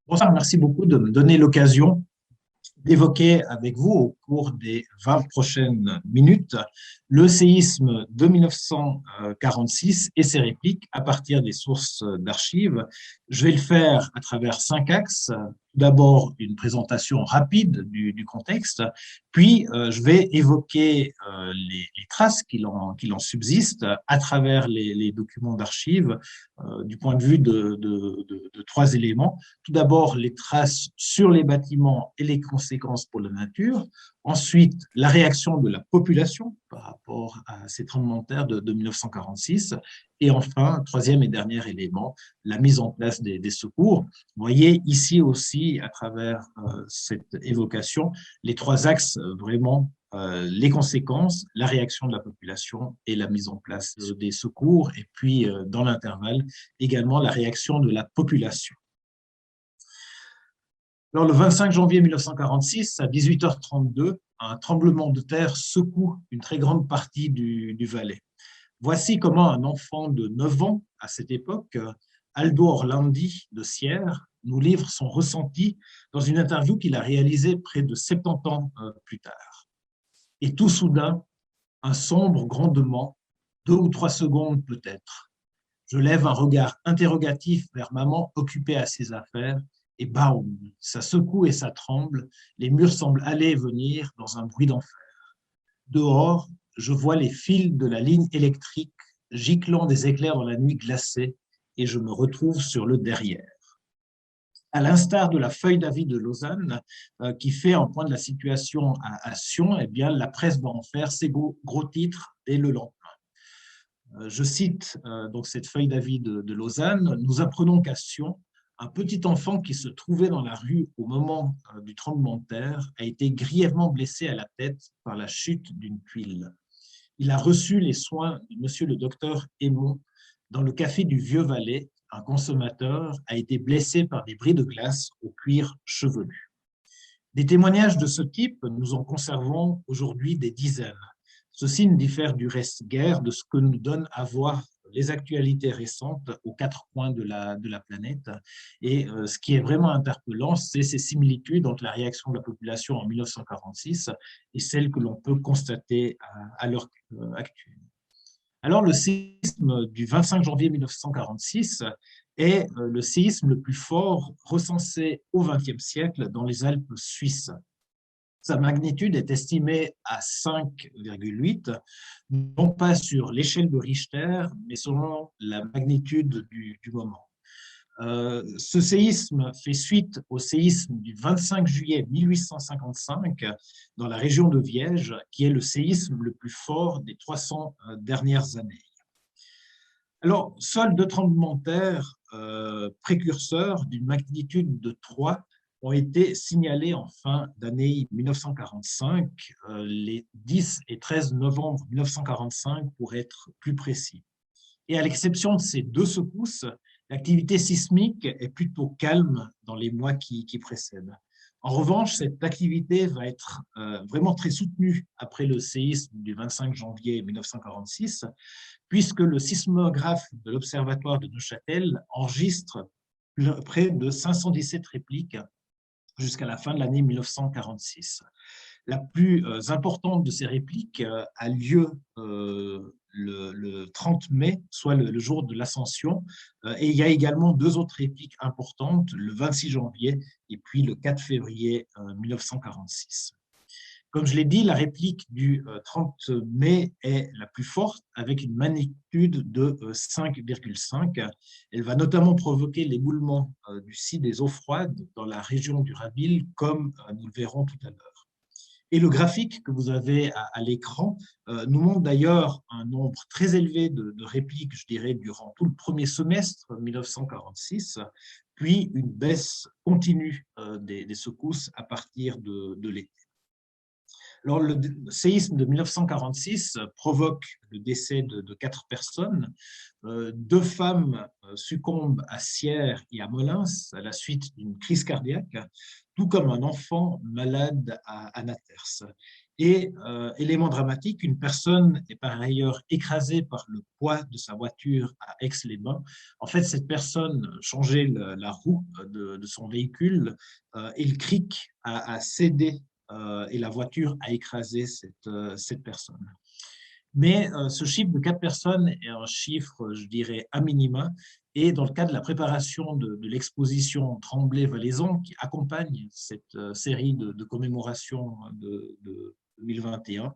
Bonsoir, merci beaucoup de me donner l'occasion d'évoquer avec vous au cours des 20 prochaines minutes le séisme de 1946 et ses répliques à partir des sources d'archives. Je vais le faire à travers 5 axes. Tout d'abord, une présentation rapide du contexte, puis je vais évoquer les traces qu'il en subsiste à travers les documents d'archives du point de vue de 3 éléments. Tout d'abord, les traces sur les bâtiments et les conséquences pour la nature. Ensuite, la réaction de la population par rapport à ces tremblements de terre de 1946. Et enfin, troisième et dernier élément, la mise en place des secours. Vous voyez ici aussi, à travers cette évocation, les 3 axes vraiment les conséquences, la réaction de la population et la mise en place des secours. Et puis, dans l'intervalle, également la réaction de la population. Alors, le 25 janvier 1946, à 18h32, un tremblement de terre secoue une très grande partie du Valais. Voici comment un enfant de 9 ans, à cette époque, Aldo Orlandi de Sierre, nous livre son ressenti dans une interview qu'il a réalisée près de 70 ans plus tard. Et tout soudain, un sombre grondement, 2 ou 3 secondes peut-être. Je lève un regard interrogatif vers maman occupée à ses affaires et baoum, ça secoue et ça tremble, les murs semblent aller et venir dans un bruit d'enfer. Dehors, je vois les fils de la ligne électrique giclant des éclairs dans la nuit glacée et je me retrouve sur le derrière. À l'instar de la feuille d'avis de Lausanne, qui fait un point de la situation à Sion, eh bien, la presse va en faire ses gros titres dès le lendemain. Je cite donc cette feuille d'avis de Lausanne. Nous apprenons qu'à Sion, un petit enfant qui se trouvait dans la rue au moment du tremblement de terre a été grièvement blessé à la tête par la chute d'une tuile. Il a reçu les soins de monsieur le docteur Aymon dans le café du Vieux-Valais. Un consommateur a été blessé par des bris de glace au cuir chevelu. Des témoignages de ce type, nous en conservons aujourd'hui des dizaines. Ceci ne diffère du reste guère de ce que nous donne à voir les actualités récentes aux 4 coins de la planète. Et ce qui est vraiment interpellant, c'est ces similitudes entre la réaction de la population en 1946 et celle que l'on peut constater à l'heure actuelle. Alors, le séisme du 25 janvier 1946 est le séisme le plus fort recensé au XXe siècle dans les Alpes suisses. Sa magnitude est estimée à 5,8, non pas sur l'échelle de Richter, mais selon la magnitude du moment. Ce séisme fait suite au séisme du 25 juillet 1855 dans la région de Viège, qui est le séisme le plus fort des 300 dernières années. Alors, seuls 2 tremblements de terre précurseurs d'une magnitude de 3 ont été signalés en fin d'année 1945, les 10 et 13 novembre 1945 pour être plus précis. Et à l'exception de ces 2 secousses, l'activité sismique est plutôt calme dans les mois qui précèdent. En revanche, cette activité va être vraiment très soutenue après le séisme du 25 janvier 1946, puisque le sismographe de l'Observatoire de Neuchâtel enregistre près de 517 répliques jusqu'à la fin de l'année 1946. La plus importante de ces répliques a lieu le 30 mai, soit le jour de l'Ascension, et il y a également 2 autres répliques importantes, le 26 janvier et puis le 4 février 1946. Comme je l'ai dit, la réplique du 30 mai est la plus forte, avec une magnitude de 5,5. Elle va notamment provoquer l'éboulement du site des eaux froides dans la région du Rabil, comme nous le verrons tout à l'heure. Et le graphique que vous avez à l'écran nous montre d'ailleurs un nombre très élevé de répliques, je dirais, durant tout le premier semestre 1946, puis une baisse continue des secousses à partir de l'été. Alors, le séisme de 1946 provoque le décès de 4 personnes. 2 femmes succombent à Sierre et à Molins à la suite d'une crise cardiaque, tout comme un enfant malade à Natters. Et élément dramatique, une personne est par ailleurs écrasée par le poids de sa voiture à Aix-les-Bains. En fait, cette personne changeait la roue de son véhicule et le cric a cédé et la voiture a écrasé cette personne. Mais ce chiffre de 4 personnes est un chiffre, je dirais, à minima. Et dans le cadre de la préparation de l'exposition Tremblay-Valaison, qui accompagne cette série de commémorations de 2021,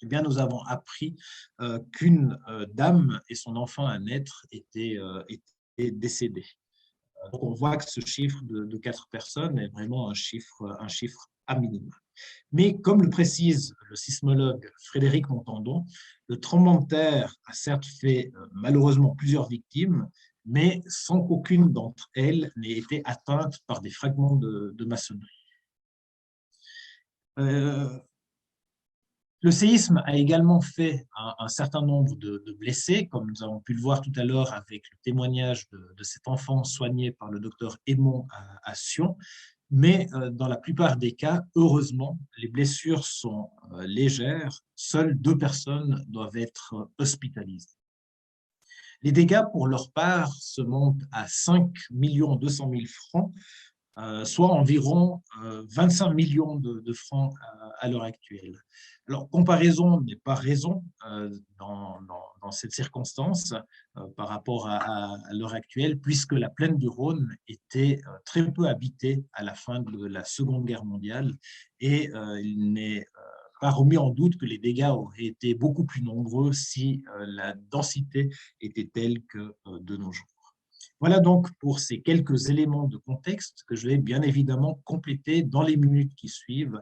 eh bien, nous avons appris qu'une dame et son enfant à naître étaient décédés. Donc, on voit que ce chiffre de 4 personnes est vraiment un chiffre à minima. Mais comme le précise le sismologue Frédéric Montandon, le tremblement de terre a certes fait malheureusement plusieurs victimes, mais sans qu'aucune d'entre elles n'ait été atteinte par des fragments de maçonnerie. Le séisme a également fait un certain nombre de blessés, comme nous avons pu le voir tout à l'heure avec le témoignage de cet enfant soigné par le docteur Aymon à Sion. Mais dans la plupart des cas, heureusement, les blessures sont légères. Seules 2 personnes doivent être hospitalisées. Les dégâts, pour leur part, se montent à 5 200 000 francs, soit environ 25 millions de francs à l'heure actuelle. Alors, comparaison n'est pas raison dans cette circonstance par rapport à l'heure actuelle, puisque la plaine du Rhône était très peu habitée à la fin de la Seconde Guerre mondiale et il n'est pas remis en doute que les dégâts auraient été beaucoup plus nombreux si la densité était telle que de nos jours. Voilà donc pour ces quelques éléments de contexte que je vais bien évidemment compléter dans les minutes qui suivent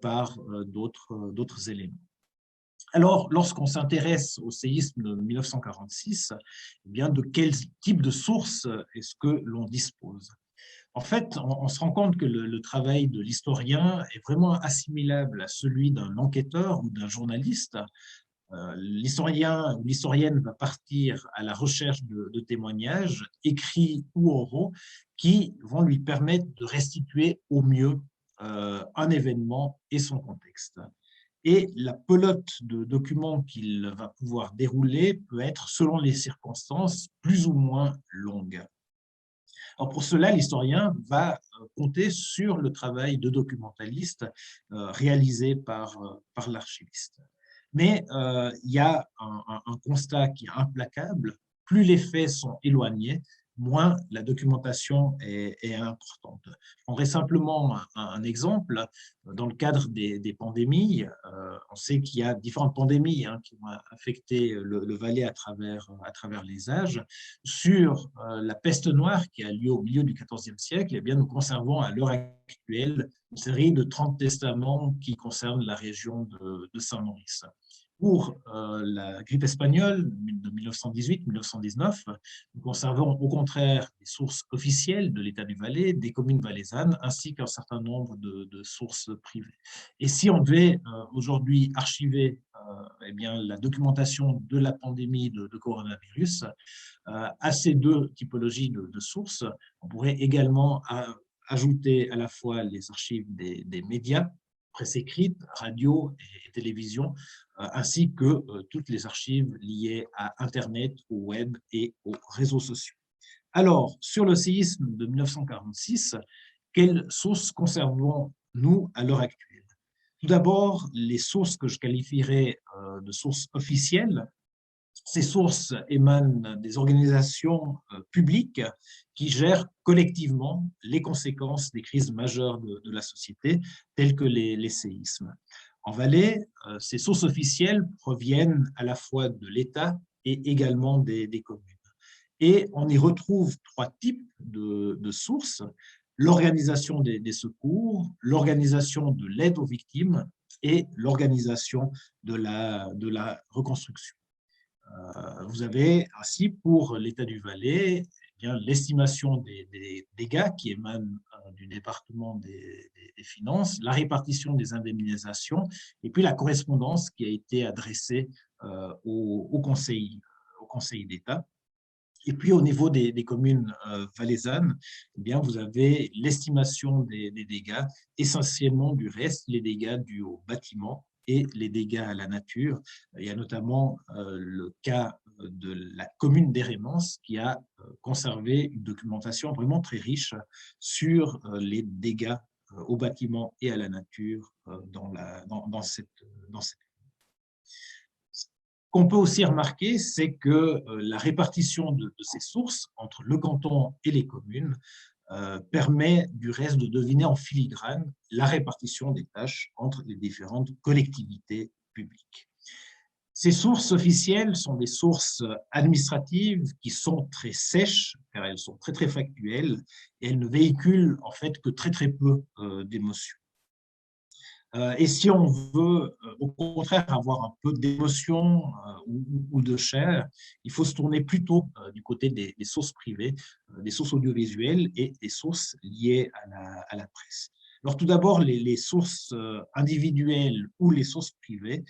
par d'autres éléments. Alors, lorsqu'on s'intéresse au séisme de 1946, eh bien, de quel type de sources est-ce que l'on dispose? En fait, on se rend compte que le travail de l'historien est vraiment assimilable à celui d'un enquêteur ou d'un journaliste. L'historien ou l'historienne va partir à la recherche de témoignages, écrits ou oraux, qui vont lui permettre de restituer au mieux un événement et son contexte. Et la pelote de documents qu'il va pouvoir dérouler peut être, selon les circonstances, plus ou moins longue. Alors pour cela, l'historien va compter sur le travail de documentaliste réalisé par l'archiviste. Mais il y a un constat qui est implacable. Plus les faits sont éloignés, moins la documentation est importante. Je prendrai simplement un exemple. Dans le cadre des pandémies, on sait qu'il y a différentes pandémies qui ont affecté le Valais à travers les âges. Sur la peste noire qui a lieu au milieu du XIVe siècle, eh bien, nous conservons à l'heure actuelle une série de 30 testaments qui concernent la région de Saint-Maurice. Pour la grippe espagnole de 1918-1919, nous conservons au contraire des sources officielles de l'État du Valais, des communes valaisannes, ainsi qu'un certain nombre de sources privées. Et si on devait aujourd'hui archiver eh bien, la documentation de la pandémie de coronavirus, à ces 2 typologies de sources, on pourrait également ajouter à la fois les archives des médias, presse écrite, radio et télévision, ainsi que toutes les archives liées à Internet, au web et aux réseaux sociaux. Alors, sur le séisme de 1946, quelles sources conservons-nous à l'heure actuelle? Tout d'abord, les sources que je qualifierais de sources officielles. Ces sources émanent des organisations publiques qui gèrent collectivement les conséquences des crises majeures de la société, telles que les séismes. En Valais, ces sources officielles proviennent à la fois de l'État et également des communes. Et on y retrouve 3 types de sources: l'organisation des secours, l'organisation de l'aide aux victimes et l'organisation de la reconstruction. Vous avez ainsi pour l'État du Valais l'estimation des dégâts qui émanent du département des finances, la répartition des indemnisations et puis la correspondance qui a été adressée au Conseil d'État. Et puis, au niveau des communes valaisannes, eh bien, vous avez l'estimation des dégâts, essentiellement du reste, les dégâts dus aux bâtiments et les dégâts à la nature. Il y a notamment le cas de la commune d'Hérémence qui a conservé une documentation vraiment très riche sur les dégâts aux bâtiments et à la nature dans cette qu'on peut aussi remarquer, c'est que la répartition de ces sources entre le canton et les communes permet du reste de deviner en filigrane la répartition des tâches entre les différentes collectivités publiques. Ces sources officielles sont des sources administratives qui sont très sèches, car elles sont très, très factuelles, et elles ne véhiculent en fait que très, très peu d'émotions. Et si on veut, au contraire, avoir un peu d'émotion ou de chair, il faut se tourner plutôt du côté des sources privées, des sources audiovisuelles et des sources liées à la presse. Alors, tout d'abord, les sources individuelles ou les sources privées,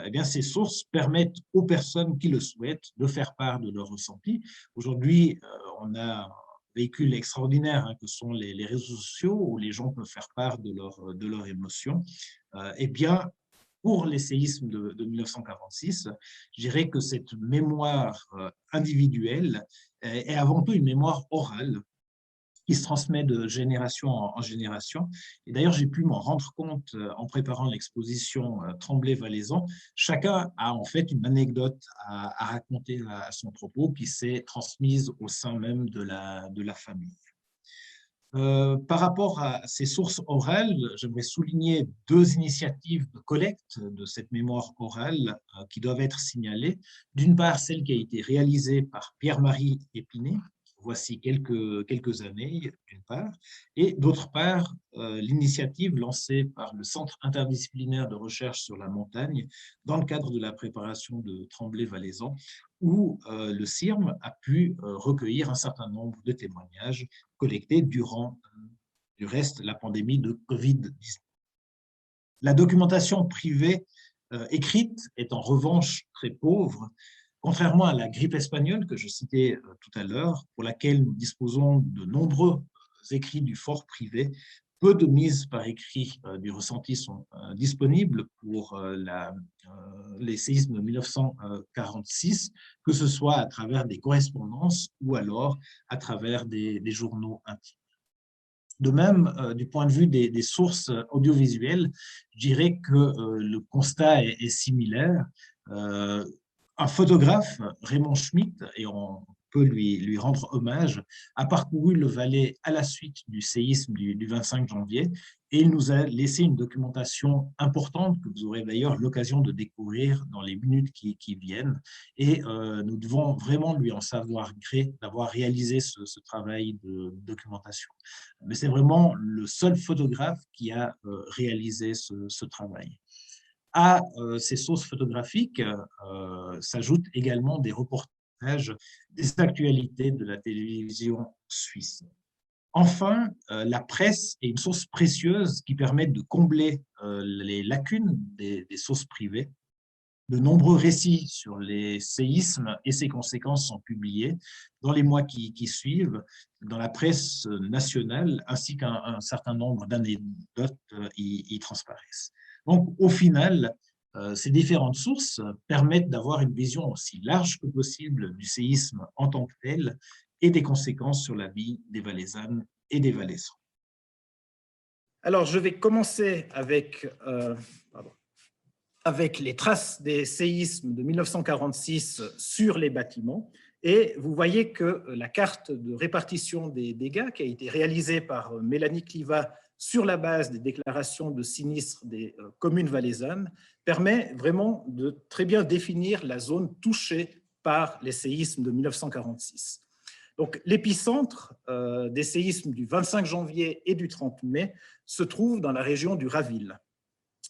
eh bien, ces sources permettent aux personnes qui le souhaitent de faire part de leurs ressentis. Aujourd'hui, on a véhicules extraordinaires que sont les réseaux sociaux où les gens peuvent faire part de leurs émotions. Eh bien, pour les séismes de 1946, je dirais que cette mémoire individuelle est avant tout une mémoire orale qui se transmet de génération en génération. Et d'ailleurs, j'ai pu m'en rendre compte en préparant l'exposition Tremblay-Valaison. Chacun a en fait une anecdote à raconter à son propos qui s'est transmise au sein même de la famille. Par rapport à ces sources orales, j'aimerais souligner deux initiatives de collecte de cette mémoire orale qui doivent être signalées. D'une part, celle qui a été réalisée par Pierre-Marie Épinay, voici quelques années, d'une part, et d'autre part, l'initiative lancée par le Centre interdisciplinaire de recherche sur la montagne dans le cadre de la préparation de Tremblay-Valaison, où le CIRM a pu recueillir un certain nombre de témoignages collectés durant, du reste, la pandémie de Covid-19. La documentation privée écrite est en revanche très pauvre, contrairement à la grippe espagnole que je citais tout à l'heure, pour laquelle nous disposons de nombreux écrits du fort privé. Peu de mises par écrit du ressenti sont disponibles pour les séismes de 1946, que ce soit à travers des correspondances ou alors à travers des journaux intimes. De même, du point de vue des sources audiovisuelles, je dirais que le constat est similaire. Un photographe, Raymond Schmitt, et on peut lui rendre hommage, a parcouru le Valais à la suite du séisme du 25 janvier et il nous a laissé une documentation importante que vous aurez d'ailleurs l'occasion de découvrir dans les minutes qui viennent. Et nous devons vraiment lui en savoir gré d'avoir réalisé ce travail de documentation. Mais c'est vraiment le seul photographe qui a réalisé ce travail. À ces sources photographiques s'ajoutent également des reportages des actualités de la télévision suisse. Enfin, la presse est une source précieuse qui permet de combler les lacunes des sources privées. De nombreux récits sur les séismes et ses conséquences sont publiés dans les mois qui suivent dans la presse nationale, ainsi qu'un certain nombre d'anecdotes y transparaissent. Donc, au final, ces différentes sources permettent d'avoir une vision aussi large que possible du séisme en tant que tel et des conséquences sur la vie des Valaisannes et des Valaisans. Alors, je vais commencer avec les traces des séismes de 1946 sur les bâtiments. Et vous voyez que la carte de répartition des dégâts qui a été réalisée par Mélanie Cliva sur la base des déclarations de sinistres des communes valaisannes permet vraiment de très bien définir la zone touchée par les séismes de 1946. Donc, l'épicentre des séismes du 25 janvier et du 30 mai se trouve dans la région du Raville.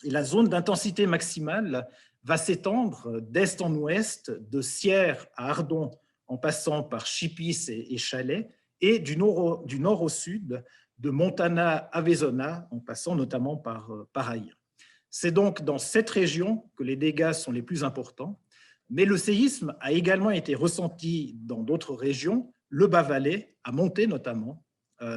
Et la zone d'intensité maximale va s'étendre d'est en ouest, de Sierre à Ardon, en passant par Chipis et Chalais, et du nord au sud, de Montana à Vezona, en passant notamment par Aïr. C'est donc dans cette région que les dégâts sont les plus importants. Mais le séisme a également été ressenti dans d'autres régions, le Bas-Valais, à Monté notamment,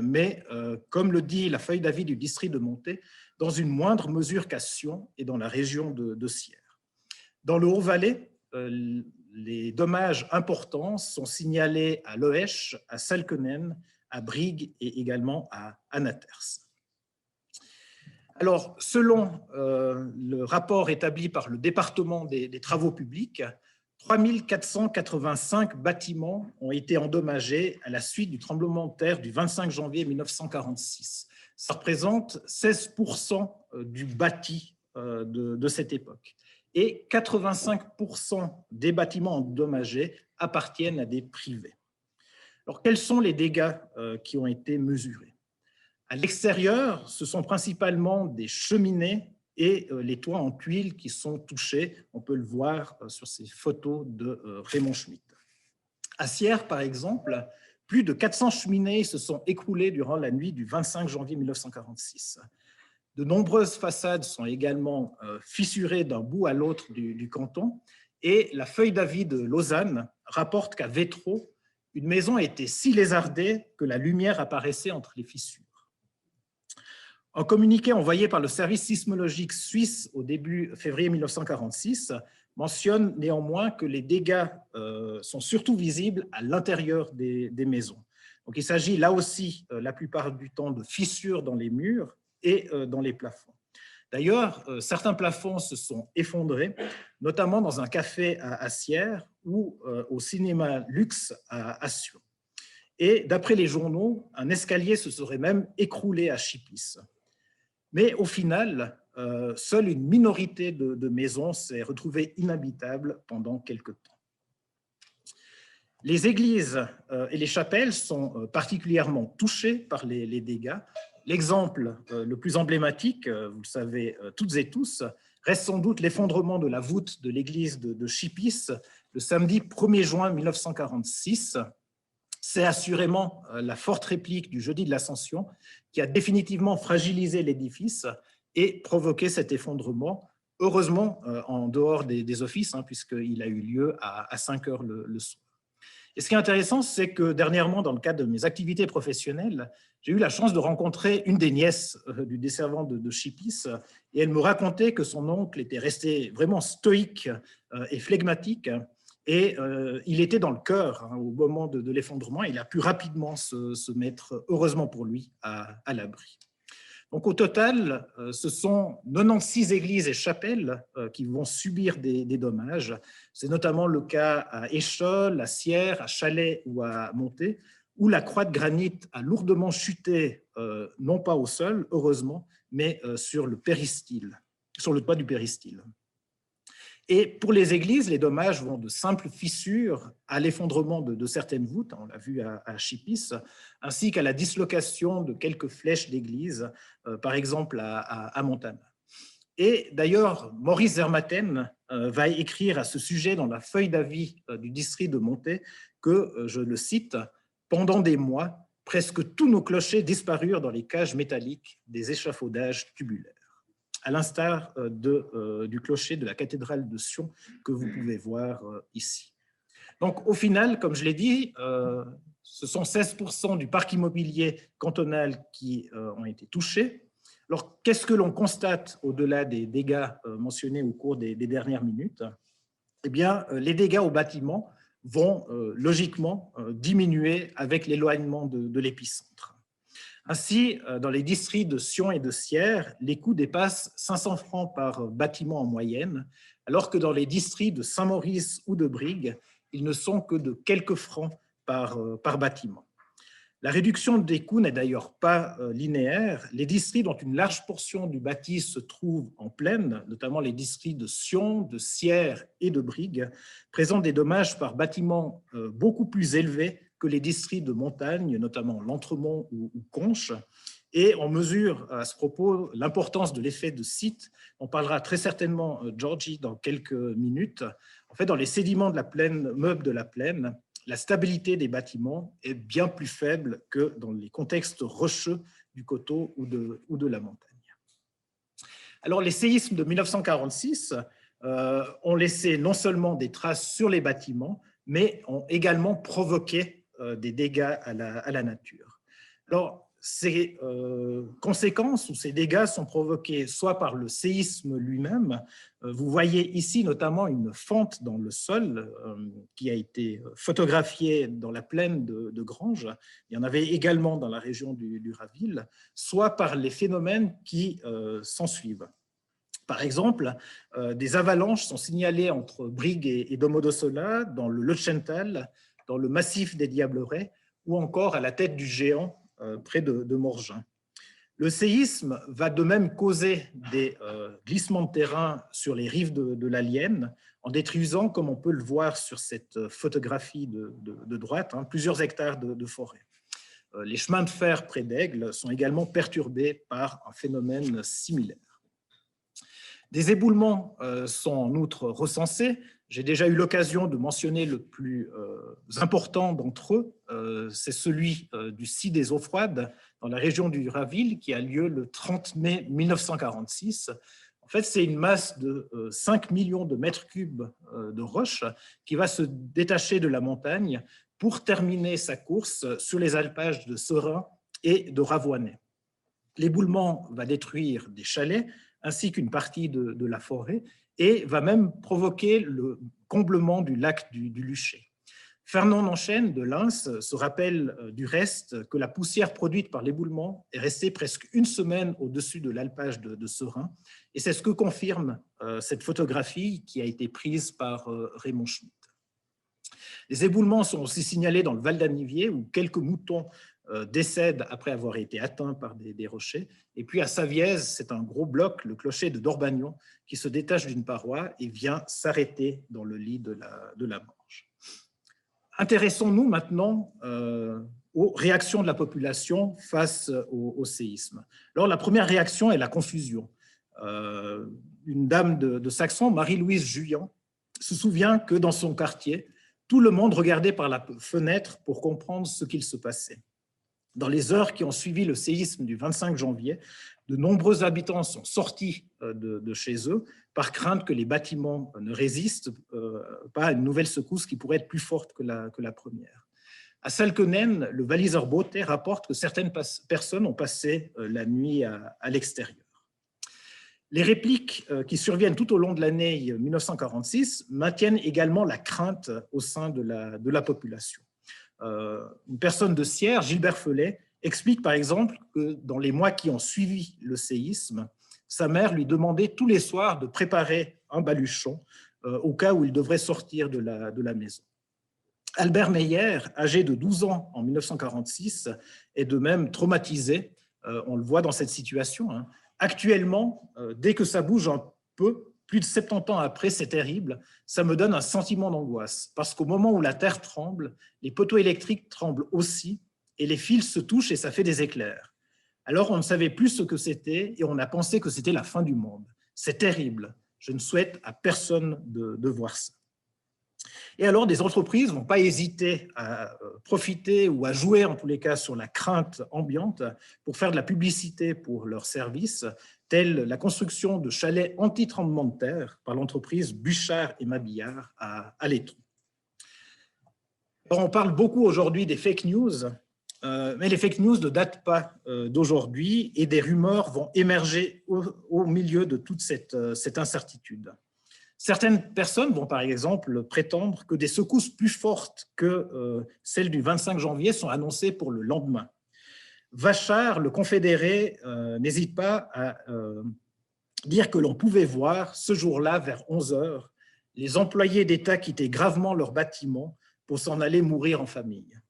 mais comme le dit la feuille d'avis du district de Monté, dans une moindre mesure qu'à Sion et dans la région de Sierre. Dans le Haut-Valais, les dommages importants sont signalés à Loèche, à Salkenen, à Brigue et également à Anaters. Alors, selon le rapport établi par le département des travaux publics, 3 485 bâtiments ont été endommagés à la suite du tremblement de terre du 25 janvier 1946. Ça représente 16% du bâti de cette époque. Et 85% des bâtiments endommagés appartiennent à des privés. Alors, quels sont les dégâts qui ont été mesurés? À l'extérieur, ce sont principalement des cheminées et les toits en tuiles qui sont touchés. On peut le voir sur ces photos de Raymond Schmitt. À Sierre, par exemple, plus de 400 cheminées se sont écroulées durant la nuit du 25 janvier 1946. De nombreuses façades sont également fissurées d'un bout à l'autre du canton. Et la feuille d'avis de Lausanne rapporte qu'à Vétro, une maison était si lézardée que la lumière apparaissait entre les fissures. Un communiqué envoyé par le service sismologique suisse au début février 1946 mentionne néanmoins que les dégâts sont surtout visibles à l'intérieur des maisons. Donc, il s'agit là aussi, la plupart du temps, de fissures dans les murs et dans les plafonds. D'ailleurs, certains plafonds se sont effondrés, notamment dans un café à Sierre ou au cinéma Luxe à Sion. Et d'après les journaux, un escalier se serait même écroulé à Chipis. Mais au final, seule une minorité de maisons s'est retrouvée inhabitable pendant quelque temps. Les églises et les chapelles sont particulièrement touchées par les dégâts. L'exemple le plus emblématique, vous le savez toutes et tous, reste sans doute l'effondrement de la voûte de l'église de Chipis le samedi 1er juin 1946. C'est assurément la forte réplique du jeudi de l'Ascension qui a définitivement fragilisé l'édifice et provoqué cet effondrement, heureusement en dehors des offices, puisqu'il a eu lieu à 5 heures le soir. Et ce qui est intéressant, c'est que dernièrement, dans le cadre de mes activités professionnelles, j'ai eu la chance de rencontrer une des nièces du desservant de Chipis, et elle me racontait que son oncle était resté vraiment stoïque et flegmatique, et il était dans le cœur au moment de l'effondrement. Il a pu rapidement se mettre, heureusement pour lui, à l'abri. Donc au total, ce sont 96 églises et chapelles qui vont subir des dommages. C'est notamment le cas à Échol, à Sierre, à Chalais ou à Monté, où la croix de granit a lourdement chuté, non pas au sol, heureusement, mais sur le péristyle, sur le toit du péristyle. Et pour les églises, les dommages vont de simples fissures à l'effondrement de certaines voûtes, on l'a vu à Chipis, ainsi qu'à la dislocation de quelques flèches d'église, par exemple à Montana. Et d'ailleurs, Maurice Zermatten va écrire à ce sujet dans la feuille d'avis du district de Monté que, je le cite, « Pendant des mois, presque tous nos clochers disparurent dans les cages métalliques des échafaudages tubulaires », à l'instar du clocher de la cathédrale de Sion que vous pouvez voir ici. Donc, au final, comme je l'ai dit, ce sont 16% du parc immobilier cantonal qui ont été touchés. Alors, qu'est-ce que l'on constate au-delà des dégâts mentionnés au cours des dernières minutes? Eh bien, les dégâts aux bâtiments vont logiquement diminuer avec l'éloignement de l'épicentre. Ainsi, dans les districts de Sion et de Sierre, les coûts dépassent 500 francs par bâtiment en moyenne, alors que dans les districts de Saint-Maurice ou de Brigue, ils ne sont que de quelques francs par bâtiment. La réduction des coûts n'est d'ailleurs pas linéaire. Les districts dont une large portion du bâti se trouve en plaine, notamment les districts de Sion, de Sierre et de Brigue, présentent des dommages par bâtiment beaucoup plus élevés que les districts de montagne, notamment l'Entremont ou Conches. Et on mesure à ce propos l'importance de l'effet de site. On parlera très certainement, Georgie, dans quelques minutes. En fait, dans les sédiments de la plaine, meubles de la plaine, la stabilité des bâtiments est bien plus faible que dans les contextes rocheux du coteau ou de la montagne. Alors, les séismes de 1946 ont laissé non seulement des traces sur les bâtiments, mais ont également provoqué des dégâts à la nature. Alors, ces conséquences ou ces dégâts sont provoqués soit par le séisme lui-même. Vous voyez ici notamment une fente dans le sol qui a été photographiée dans la plaine de Granges. Il y en avait également dans la région du Raville, soit par les phénomènes qui s'ensuivent. Par exemple, des avalanches sont signalées entre Brigue et Domodossola, dans le Leuchtental, dans le massif des Diablerets, ou encore à la tête du Géant, près de Morgin. Le séisme va de même causer des glissements de terrain sur les rives de la Lienne, en détruisant, comme on peut le voir sur cette photographie de droite, plusieurs hectares de forêt. Les chemins de fer près d'Aigle sont également perturbés par un phénomène similaire. Des éboulements sont en outre recensés. J'ai déjà eu l'occasion de mentionner le plus important d'entre eux. C'est celui du Scie des Eaux Froides dans la région du Raville qui a lieu le 30 mai 1946. En fait, c'est une masse de 5 millions de mètres cubes de roches qui va se détacher de la montagne pour terminer sa course sur les alpages de Serein et de Ravoinay. L'éboulement va détruire des chalets ainsi qu'une partie de la forêt et va même provoquer le comblement du lac du Luché. Fernand Nanchaine de Lens se rappelle du reste que la poussière produite par l'éboulement est restée presque une semaine au-dessus de l'alpage de Serein, et c'est ce que confirme cette photographie qui a été prise par Raymond Schmitt. Les éboulements sont aussi signalés dans le Val d'Anniviers où quelques moutons décèdent après avoir été atteints par des rochers. Et puis à Savièse, c'est un gros bloc, le clocher de Dorbagnon, qui se détache d'une paroi et vient s'arrêter dans le lit de la Morge. Intéressons-nous maintenant aux réactions de la population face au séisme. Alors la première réaction est la confusion. Une dame de Saxon, Marie-Louise Juillan, se souvient que dans son quartier, tout le monde regardait par la fenêtre pour comprendre ce qu'il se passait. Dans les heures qui ont suivi le séisme du 25 janvier, de nombreux habitants sont sortis de chez eux par crainte que les bâtiments ne résistent pas à une nouvelle secousse qui pourrait être plus forte que la première. À Salkenen, le Walliser Bote rapporte que certaines personnes ont passé la nuit à l'extérieur. Les répliques qui surviennent tout au long de l'année 1946 maintiennent également la crainte au sein de la population. Une personne de Sierre, Gilbert Felet, explique par exemple que dans les mois qui ont suivi le séisme, sa mère lui demandait tous les soirs de préparer un baluchon au cas où il devrait sortir de la maison. Albert Meyer, âgé de 12 ans en 1946, est de même traumatisé, on le voit dans cette situation. Actuellement, dès que ça bouge un peu, plus de 70 ans après, c'est terrible, ça me donne un sentiment d'angoisse, parce qu'au moment où la terre tremble, les poteaux électriques tremblent aussi, et les fils se touchent et ça fait des éclairs. Alors on ne savait plus ce que c'était, et on a pensé que c'était la fin du monde. C'est terrible, je ne souhaite à personne de voir ça. Et alors, des entreprises ne vont pas hésiter à profiter ou à jouer, en tous les cas, sur la crainte ambiante pour faire de la publicité pour leurs services, telle la construction de chalets anti-tremblement de terre par l'entreprise Bûchard et Mabillard à Letron. On parle beaucoup aujourd'hui des fake news, mais les fake news ne datent pas d'aujourd'hui et des rumeurs vont émerger au milieu de toute cette incertitude. Certaines personnes vont par exemple prétendre que des secousses plus fortes que celles du 25 janvier sont annoncées pour le lendemain. Vachard, le confédéré, n'hésite pas à dire que l'on pouvait voir ce jour-là vers 11 heures les employés d'État quitter gravement leur bâtiment pour s'en aller mourir en famille.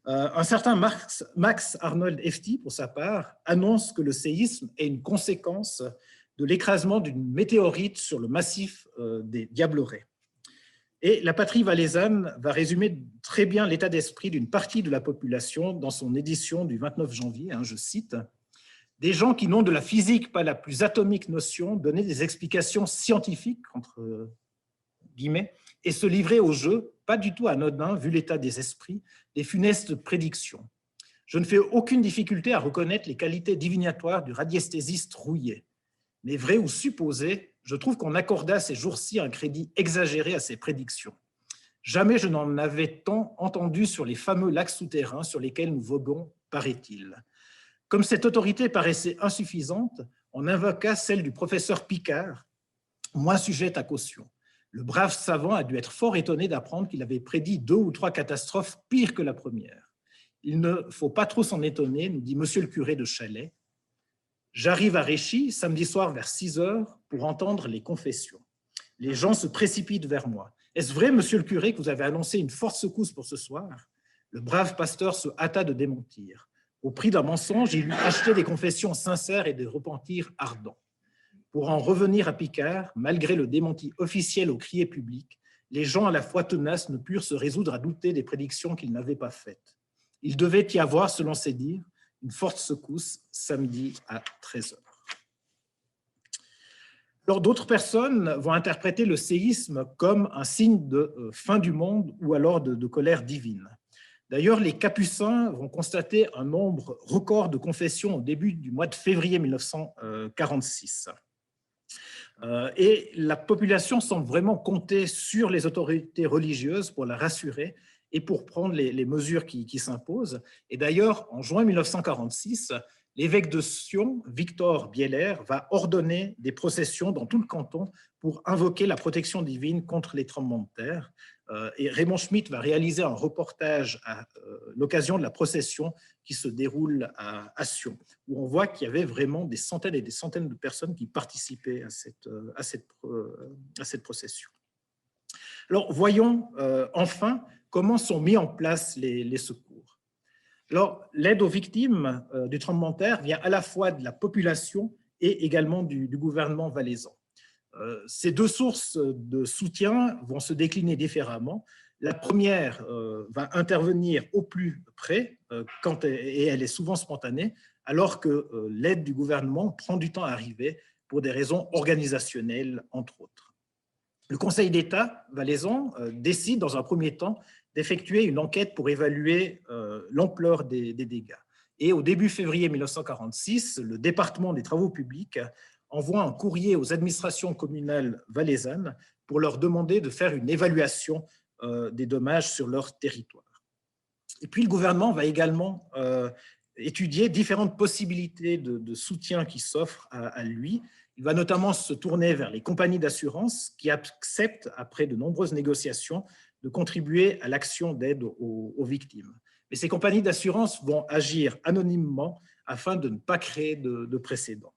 Un certain Max Arnold Hefti, pour sa part, annonce que le séisme est une conséquence de l'écrasement d'une météorite sur le massif des Diablerets. Et la patrie valaisanne va résumer très bien l'état d'esprit d'une partie de la population dans son édition du 29 janvier, je cite, « Des gens qui n'ont de la physique pas la plus atomique notion donnaient des explications scientifiques, entre guillemets, et se livraient au jeu, pas du tout anodin vu l'état des esprits, des funestes prédictions. Je ne fais aucune difficulté à reconnaître les qualités divinatoires du radiesthésiste rouillé. Mais vrai ou supposé, je trouve qu'on accorda ces jours-ci un crédit exagéré à ces prédictions. Jamais je n'en avais tant entendu sur les fameux lacs souterrains sur lesquels nous voguons, paraît-il. Comme cette autorité paraissait insuffisante, on invoqua celle du professeur Picard, moins sujette à caution. Le brave savant a dû être fort étonné d'apprendre qu'il avait prédit 2 ou 3 catastrophes pires que la première. Il ne faut pas trop s'en étonner, nous dit monsieur le curé de Chalais. J'arrive à Réchy, samedi soir vers 6 heures, pour entendre les confessions. Les gens se précipitent vers moi. Est-ce vrai, monsieur le curé, que vous avez annoncé une forte secousse pour ce soir? Le brave pasteur se hâta de démentir. Au prix d'un mensonge, il lui achetait des confessions sincères et des repentirs ardents. Pour en revenir à Picard, malgré le démenti officiel au crier public, les gens à la fois tenaces ne purent se résoudre à douter des prédictions qu'ils n'avaient pas faites. Il devait y avoir, selon ses dires, une forte secousse samedi à 13 heures. Alors, d'autres personnes vont interpréter le séisme comme un signe de fin du monde ou alors de colère divine. D'ailleurs, les Capucins vont constater un nombre record de confessions au début du mois de février 1946. Et la population semble vraiment compter sur les autorités religieuses pour la rassurer et pour prendre les mesures qui s'imposent. Et d'ailleurs, en juin 1946, l'évêque de Sion, Victor Bieler, va ordonner des processions dans tout le canton pour invoquer la protection divine contre les tremblements de terre. Et Raymond Schmitt va réaliser un reportage à l'occasion de la procession qui se déroule à Sion, où on voit qu'il y avait vraiment des centaines et des centaines de personnes qui participaient à cette procession. Alors, voyons enfin comment sont mis en place les secours. Alors, l'aide aux victimes du tremblement de terre vient à la fois de la population et également du gouvernement valaisan. Ces 2 sources de soutien vont se décliner différemment. La première va intervenir au plus près, et elle est souvent spontanée, alors que l'aide du gouvernement prend du temps à arriver pour des raisons organisationnelles, entre autres. Le Conseil d'État valaisan décide dans un premier temps d'effectuer une enquête pour évaluer l'ampleur des dégâts. Et au début février 1946, le département des travaux publics envoie un courrier aux administrations communales valaisannes pour leur demander de faire une évaluation des dommages sur leur territoire. Et puis le gouvernement va également étudier différentes possibilités de soutien qui s'offrent à lui. Il va notamment se tourner vers les compagnies d'assurance qui acceptent, après de nombreuses négociations, de contribuer à l'action d'aide aux victimes. Mais ces compagnies d'assurance vont agir anonymement afin de ne pas créer de précédent.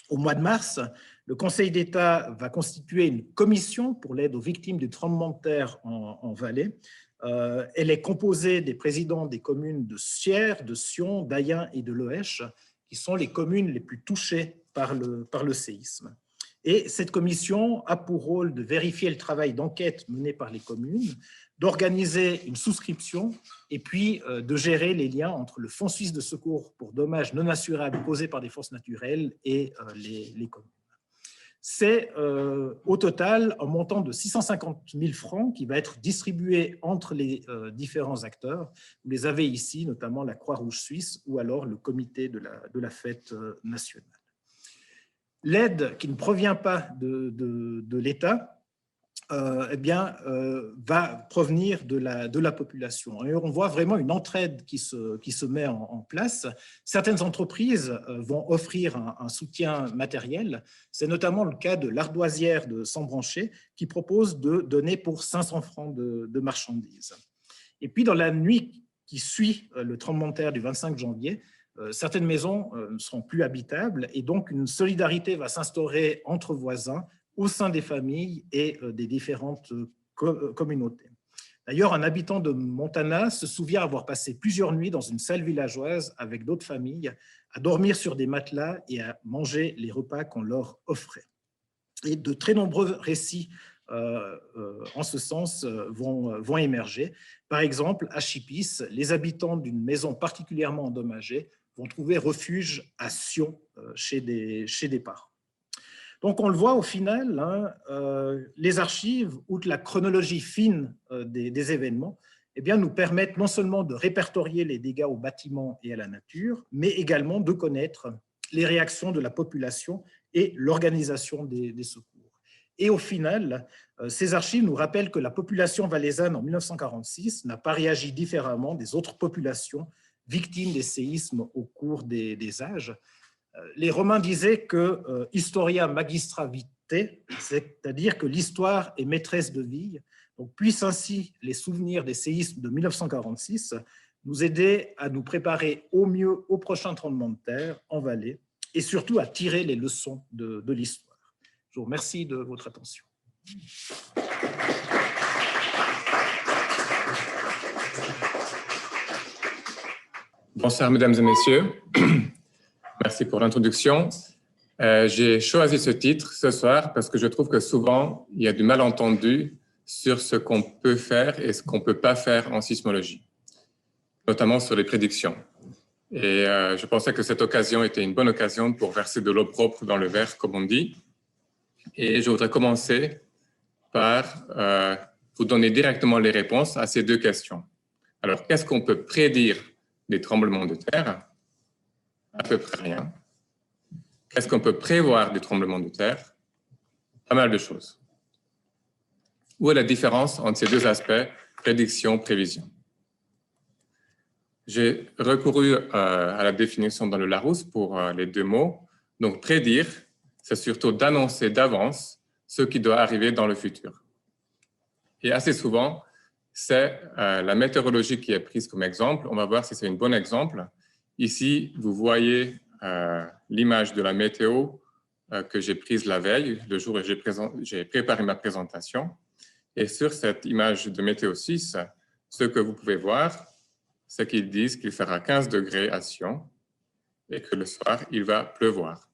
Au mois de mars, le Conseil d'État va constituer une commission pour l'aide aux victimes du tremblement de terre en Valais. Elle est composée des présidents des communes de Sierre, de Sion, d'Ayen et de Loèche, qui sont les communes les plus touchées par le séisme. Et cette commission a pour rôle de vérifier le travail d'enquête mené par les communes, d'organiser une souscription et puis de gérer les liens entre le Fonds suisse de secours pour dommages non assurables causés par des forces naturelles et les communes. C'est au total un montant de 650 000 francs qui va être distribué entre les différents acteurs. Vous les avez ici, notamment la Croix-Rouge suisse ou alors le comité de la fête nationale. L'aide qui ne provient pas de l'État va provenir de la population. Et on voit vraiment une entraide qui se met en place. Certaines entreprises vont offrir un soutien matériel. C'est notamment le cas de l'Ardoisière de Sambranché qui propose de donner pour 500 francs de marchandises. Et puis, dans la nuit qui suit le tremblement de terre du 25 janvier, certaines maisons ne seront plus habitables et donc une solidarité va s'instaurer entre voisins au sein des familles et des différentes communautés. D'ailleurs, un habitant de Montana se souvient avoir passé plusieurs nuits dans une salle villageoise avec d'autres familles, à dormir sur des matelas et à manger les repas qu'on leur offrait. Et de très nombreux récits en ce sens vont émerger. Par exemple, à Chipis, les habitants d'une maison particulièrement endommagée vont trouver refuge à Sion chez des parents. Donc, on le voit au final, les archives, outre la chronologie fine des événements, eh bien, nous permettent non seulement de répertorier les dégâts aux bâtiments et à la nature, mais également de connaître les réactions de la population et l'organisation des secours. Et au final, ces archives nous rappellent que la population valaisanne en 1946 n'a pas réagi différemment des autres populations victimes des séismes au cours des âges. Les Romains disaient que historia magistra vitae, c'est-à-dire que l'histoire est maîtresse de vie. Donc, puissent ainsi les souvenirs des séismes de 1946 nous aider à nous préparer au mieux au prochain tremblement de terre en Valais et surtout à tirer les leçons de l'histoire. Je vous remercie de votre attention. Bonsoir, mesdames et messieurs. Merci pour l'introduction. J'ai choisi ce titre ce soir parce que je trouve que souvent, il y a du malentendu sur ce qu'on peut faire et ce qu'on ne peut pas faire en sismologie, notamment sur les prédictions. Et je pensais que cette occasion était une bonne occasion pour verser de l'eau propre dans le verre, comme on dit. Et je voudrais commencer par vous donner directement les réponses à ces deux questions. Alors, qu'est-ce qu'on peut prédire des tremblements de terre? À peu près rien. Qu'est-ce qu'on peut prévoir des tremblements de terre? Pas mal de choses. Où est la différence entre ces deux aspects, prédiction, prévision? J'ai recouru à la définition dans le Larousse pour les deux mots. Donc, prédire, c'est surtout d'annoncer d'avance ce qui doit arriver dans le futur. Et assez souvent, c'est la météorologie qui est prise comme exemple. On va voir si c'est un bon exemple. Ici, vous voyez l'image de la météo que j'ai prise la veille, le jour où j'ai préparé ma présentation. Et sur cette image de Météo 6, ce que vous pouvez voir, c'est qu'ils disent qu'il fera 15 degrés à Sion et que le soir, il va pleuvoir.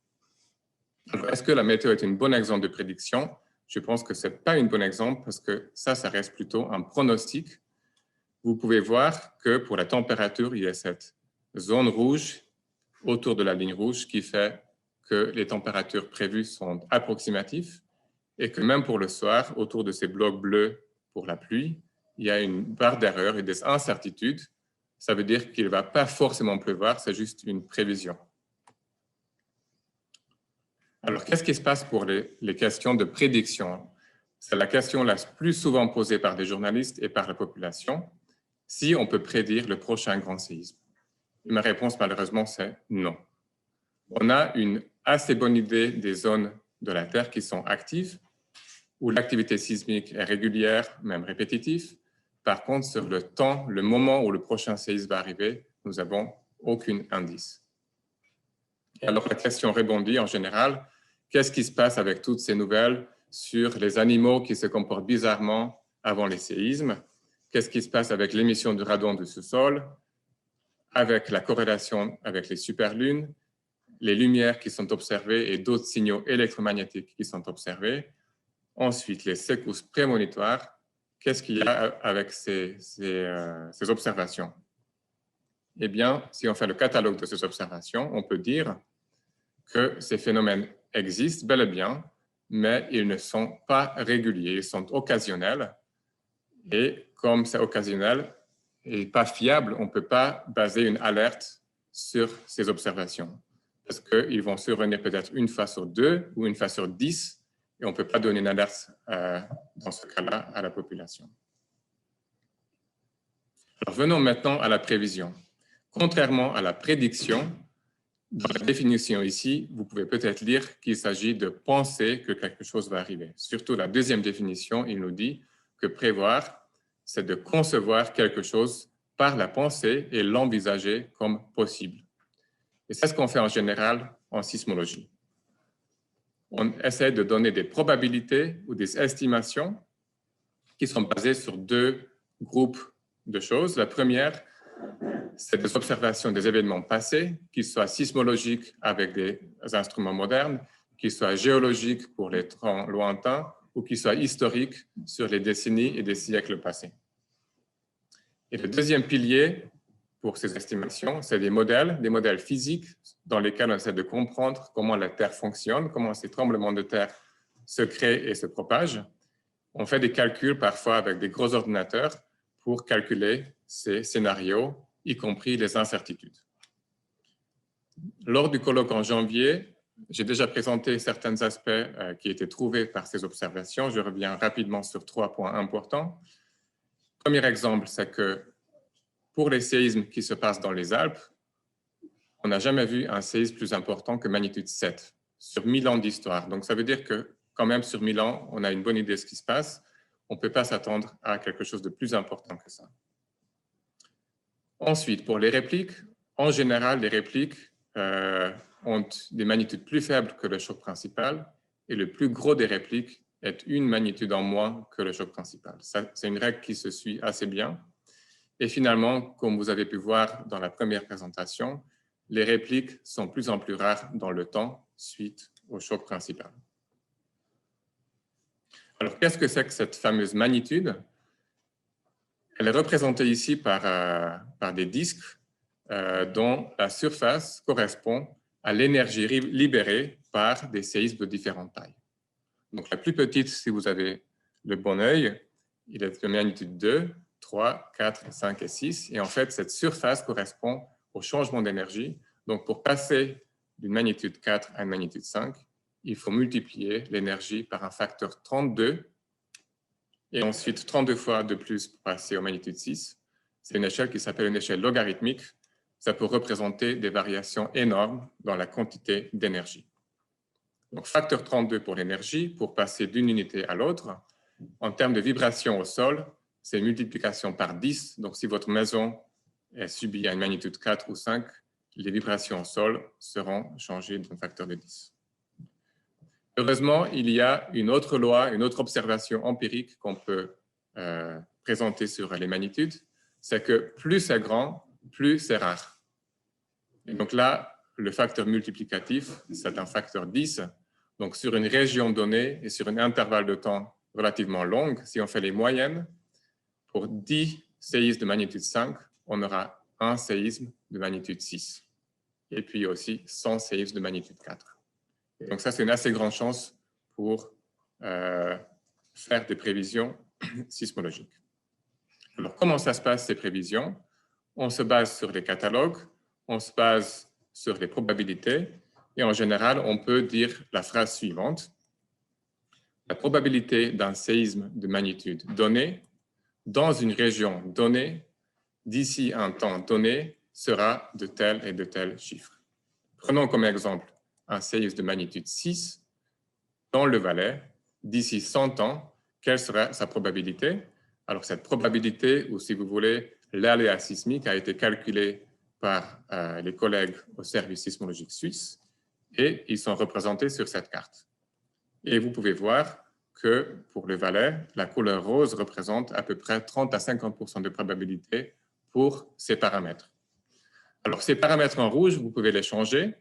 Est-ce que la météo est un bon exemple de prédiction? Je pense que ce n'est pas un bon exemple parce que ça reste plutôt un pronostic. Vous pouvez voir que pour la température, il y a cette zone rouge autour de la ligne rouge qui fait que les températures prévues sont approximatives et que même pour le soir, autour de ces blocs bleus pour la pluie, il y a une barre d'erreur et des incertitudes. Ça veut dire qu'il ne va pas forcément pleuvoir, c'est juste une prévision. Alors, qu'est-ce qui se passe pour les questions de prédiction? C'est la question la plus souvent posée par des journalistes et par la population. Si on peut prédire le prochain grand séisme? Ma réponse, malheureusement, c'est non. On a une assez bonne idée des zones de la Terre qui sont actives, où l'activité sismique est régulière, même répétitive. Par contre, sur le temps, le moment où le prochain séisme va arriver, nous n'avons aucun indice. Et alors, la question rebondit en général, qu'est-ce qui se passe avec toutes ces nouvelles sur les animaux qui se comportent bizarrement avant les séismes? Qu'est-ce qui se passe avec l'émission de radon du sous-sol, avec la corrélation avec les superlunes, les lumières qui sont observées et d'autres signaux électromagnétiques qui sont observés? Ensuite, les secousses prémonitoires. Qu'est-ce qu'il y a avec ces observations? Eh bien, si on fait le catalogue de ces observations, on peut dire que ces phénomènes existent bel et bien, mais ils ne sont pas réguliers, ils sont occasionnels. Et comme c'est occasionnel et pas fiable, on ne peut pas baser une alerte sur ces observations. Parce qu'ils vont survenir peut-être une fois sur 2 ou une fois sur 10, et on ne peut pas donner une alerte dans ce cas-là à la population. Alors venons maintenant à la prévision. Contrairement à la prédiction, dans la définition ici, vous pouvez peut-être lire qu'il s'agit de penser que quelque chose va arriver. Surtout la deuxième définition, il nous dit que prévoir, c'est de concevoir quelque chose par la pensée et l'envisager comme possible. Et c'est ce qu'on fait en général en sismologie. On essaie de donner des probabilités ou des estimations qui sont basées sur deux groupes de choses. La première, c'est des observations des événements passés, qu'ils soient sismologiques avec des instruments modernes, qu'ils soient géologiques pour les temps lointains ou qu'ils soient historiques sur les décennies et des siècles passés. Et le deuxième pilier pour ces estimations, c'est des modèles physiques dans lesquels on essaie de comprendre comment la Terre fonctionne, comment ces tremblements de terre se créent et se propagent. On fait des calculs parfois avec des gros ordinateurs pour calculer ces scénarios, y compris les incertitudes. Lors du colloque en janvier, J'ai déjà présenté certains aspects qui étaient trouvés par ces observations. Je reviens rapidement sur 3 points importants. Premier exemple, c'est que pour les séismes qui se passent dans les Alpes, on n'a jamais vu un séisme plus important que magnitude 7 sur 1000 ans d'histoire. Donc, ça veut dire que quand même, sur 1000 ans, on a une bonne idée de ce qui se passe. On ne peut pas s'attendre à quelque chose de plus important que ça. Ensuite, pour les répliques, en général, les répliques ont des magnitudes plus faibles que le choc principal et le plus gros des répliques est une magnitude en moins que le choc principal. C'est une règle qui se suit assez bien. Et finalement, comme vous avez pu voir dans la première présentation, les répliques sont plus en plus rares dans le temps suite au choc principal. Alors, qu'est-ce que c'est que cette fameuse magnitude? Elle est représentée ici par des disques dont la surface correspond à l'énergie libérée par des séismes de différentes tailles. Donc, la plus petite, si vous avez le bon œil, il est de magnitude 2, 3, 4, 5 et 6. Et en fait, cette surface correspond au changement d'énergie. Donc, pour passer d'une magnitude 4 à une magnitude 5, il faut multiplier l'énergie par un facteur 32 et ensuite 32 fois de plus pour passer aux magnitudes 6. C'est une échelle qui s'appelle une échelle logarithmique. Ça peut représenter des variations énormes dans la quantité d'énergie. Donc, facteur 32 pour l'énergie, pour passer d'une unité à l'autre. En termes de vibration au sol, c'est une multiplication par 10. Donc, si votre maison est subie à une magnitude 4 ou 5, les vibrations au sol seront changées d'un facteur de 10. Heureusement, il y a une autre loi, une autre observation empirique qu'on peut présenter sur les magnitudes, c'est que plus c'est grand, plus c'est rare. Et donc là, le facteur multiplicatif, c'est un facteur 10. Donc sur une région donnée et sur un intervalle de temps relativement long, si on fait les moyennes, pour 10 séismes de magnitude 5, on aura un séisme de magnitude 6. Et puis aussi 100 séismes de magnitude 4. Et donc ça, c'est une assez grande chance pour faire des prévisions sismologiques. Alors, comment ça se passe, ces prévisions? On se base sur les catalogues, on se base sur les probabilités, et en général, on peut dire la phrase suivante. La probabilité d'un séisme de magnitude donnée dans une région donnée d'ici un temps donné sera de tel et de tel chiffre. Prenons comme exemple un séisme de magnitude 6 dans le Valais d'ici 100 ans. Quelle sera sa probabilité? Alors, cette probabilité, ou si vous voulez, l'aléa sismique a été calculé par les collègues au service sismologique suisse et ils sont représentés sur cette carte. Et vous pouvez voir que pour le Valais, la couleur rose représente à peu près 30 à 50% de probabilité pour ces paramètres. Alors, ces paramètres en rouge, vous pouvez les changer.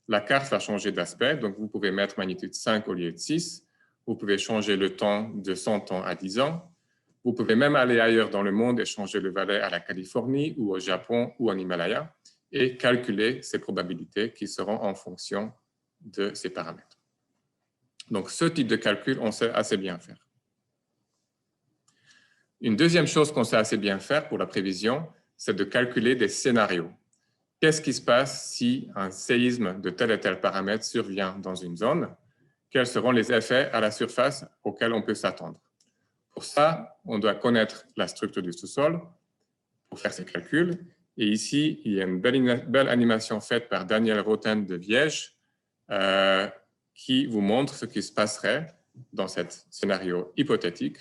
La carte va changer d'aspect, donc vous pouvez mettre magnitude 5 au lieu de 6. Vous pouvez changer le temps de 100 ans à 10 ans. Vous pouvez même aller ailleurs dans le monde et changer le Valais à la Californie ou au Japon ou en Himalaya et calculer ces probabilités qui seront en fonction de ces paramètres. Donc, ce type de calcul, on sait assez bien faire. Une deuxième chose qu'on sait assez bien faire pour la prévision, c'est de calculer des scénarios. Qu'est-ce qui se passe si un séisme de tel et tel paramètre survient dans une zone? Quels seront les effets à la surface auxquels on peut s'attendre? Pour ça, on doit connaître la structure du sous-sol pour faire ces calculs. Et ici, il y a une belle animation faite par Daniel Roten de Viège qui vous montre ce qui se passerait dans ce scénario hypothétique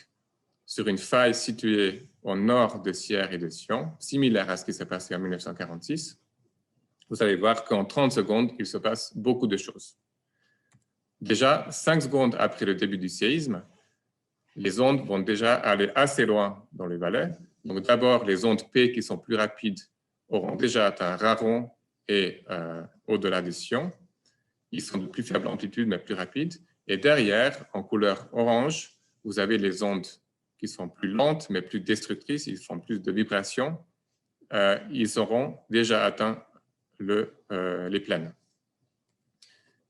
sur une faille située au nord de Sierre et de Sion, similaire à ce qui s'est passé en 1946. Vous allez voir qu'en 30 secondes, il se passe beaucoup de choses. Déjà, 5 secondes après le début du séisme, les ondes vont déjà aller assez loin dans le Valais. Donc d'abord, les ondes P qui sont plus rapides auront déjà atteint Raron et au-delà de Sion. Ils sont de plus faible amplitude, mais plus rapides. Et derrière, en couleur orange, vous avez les ondes qui sont plus lentes, mais plus destructrices. Ils font plus de vibrations. Ils auront déjà atteint les plaines.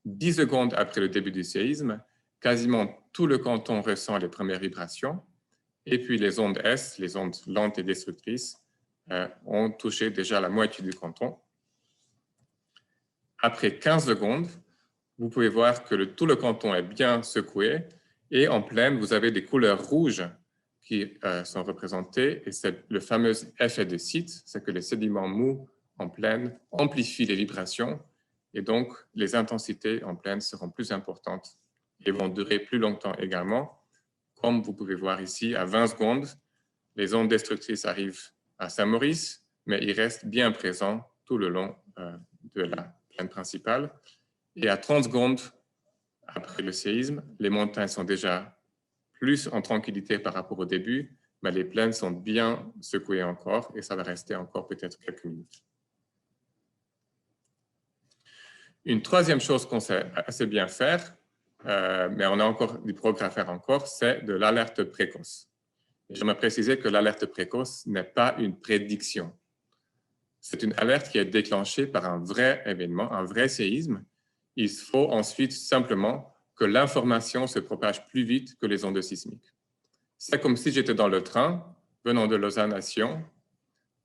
10 secondes après le début du séisme, quasiment tout le canton ressent les premières vibrations. Et puis les ondes S, les ondes lentes et destructrices, ont touché déjà la moitié du canton. Après 15 secondes, vous pouvez voir que tout le canton est bien secoué et en plaine, vous avez des couleurs rouges qui sont représentées et c'est le fameux effet de site, c'est que les sédiments mous en plaine amplifient les vibrations et donc les intensités en plaine seront plus importantes et vont durer plus longtemps également. Comme vous pouvez voir ici, à 20 secondes, les ondes destructrices arrivent à Saint-Maurice, mais ils restent bien présents tout le long de la plaine principale. Et à 30 secondes après le séisme, les montagnes sont déjà plus en tranquillité par rapport au début, mais les plaines sont bien secouées encore et ça va rester encore peut-être quelques minutes. Une troisième chose qu'on sait assez bien faire, mais on a encore du progrès à faire encore, c'est de l'alerte précoce. Je me préciser que l'alerte précoce n'est pas une prédiction. C'est une alerte qui est déclenchée par un vrai événement, un vrai séisme. Il faut ensuite simplement que l'information se propage plus vite que les ondes sismiques. C'est comme si j'étais dans le train, venant de Lausanne à Sion.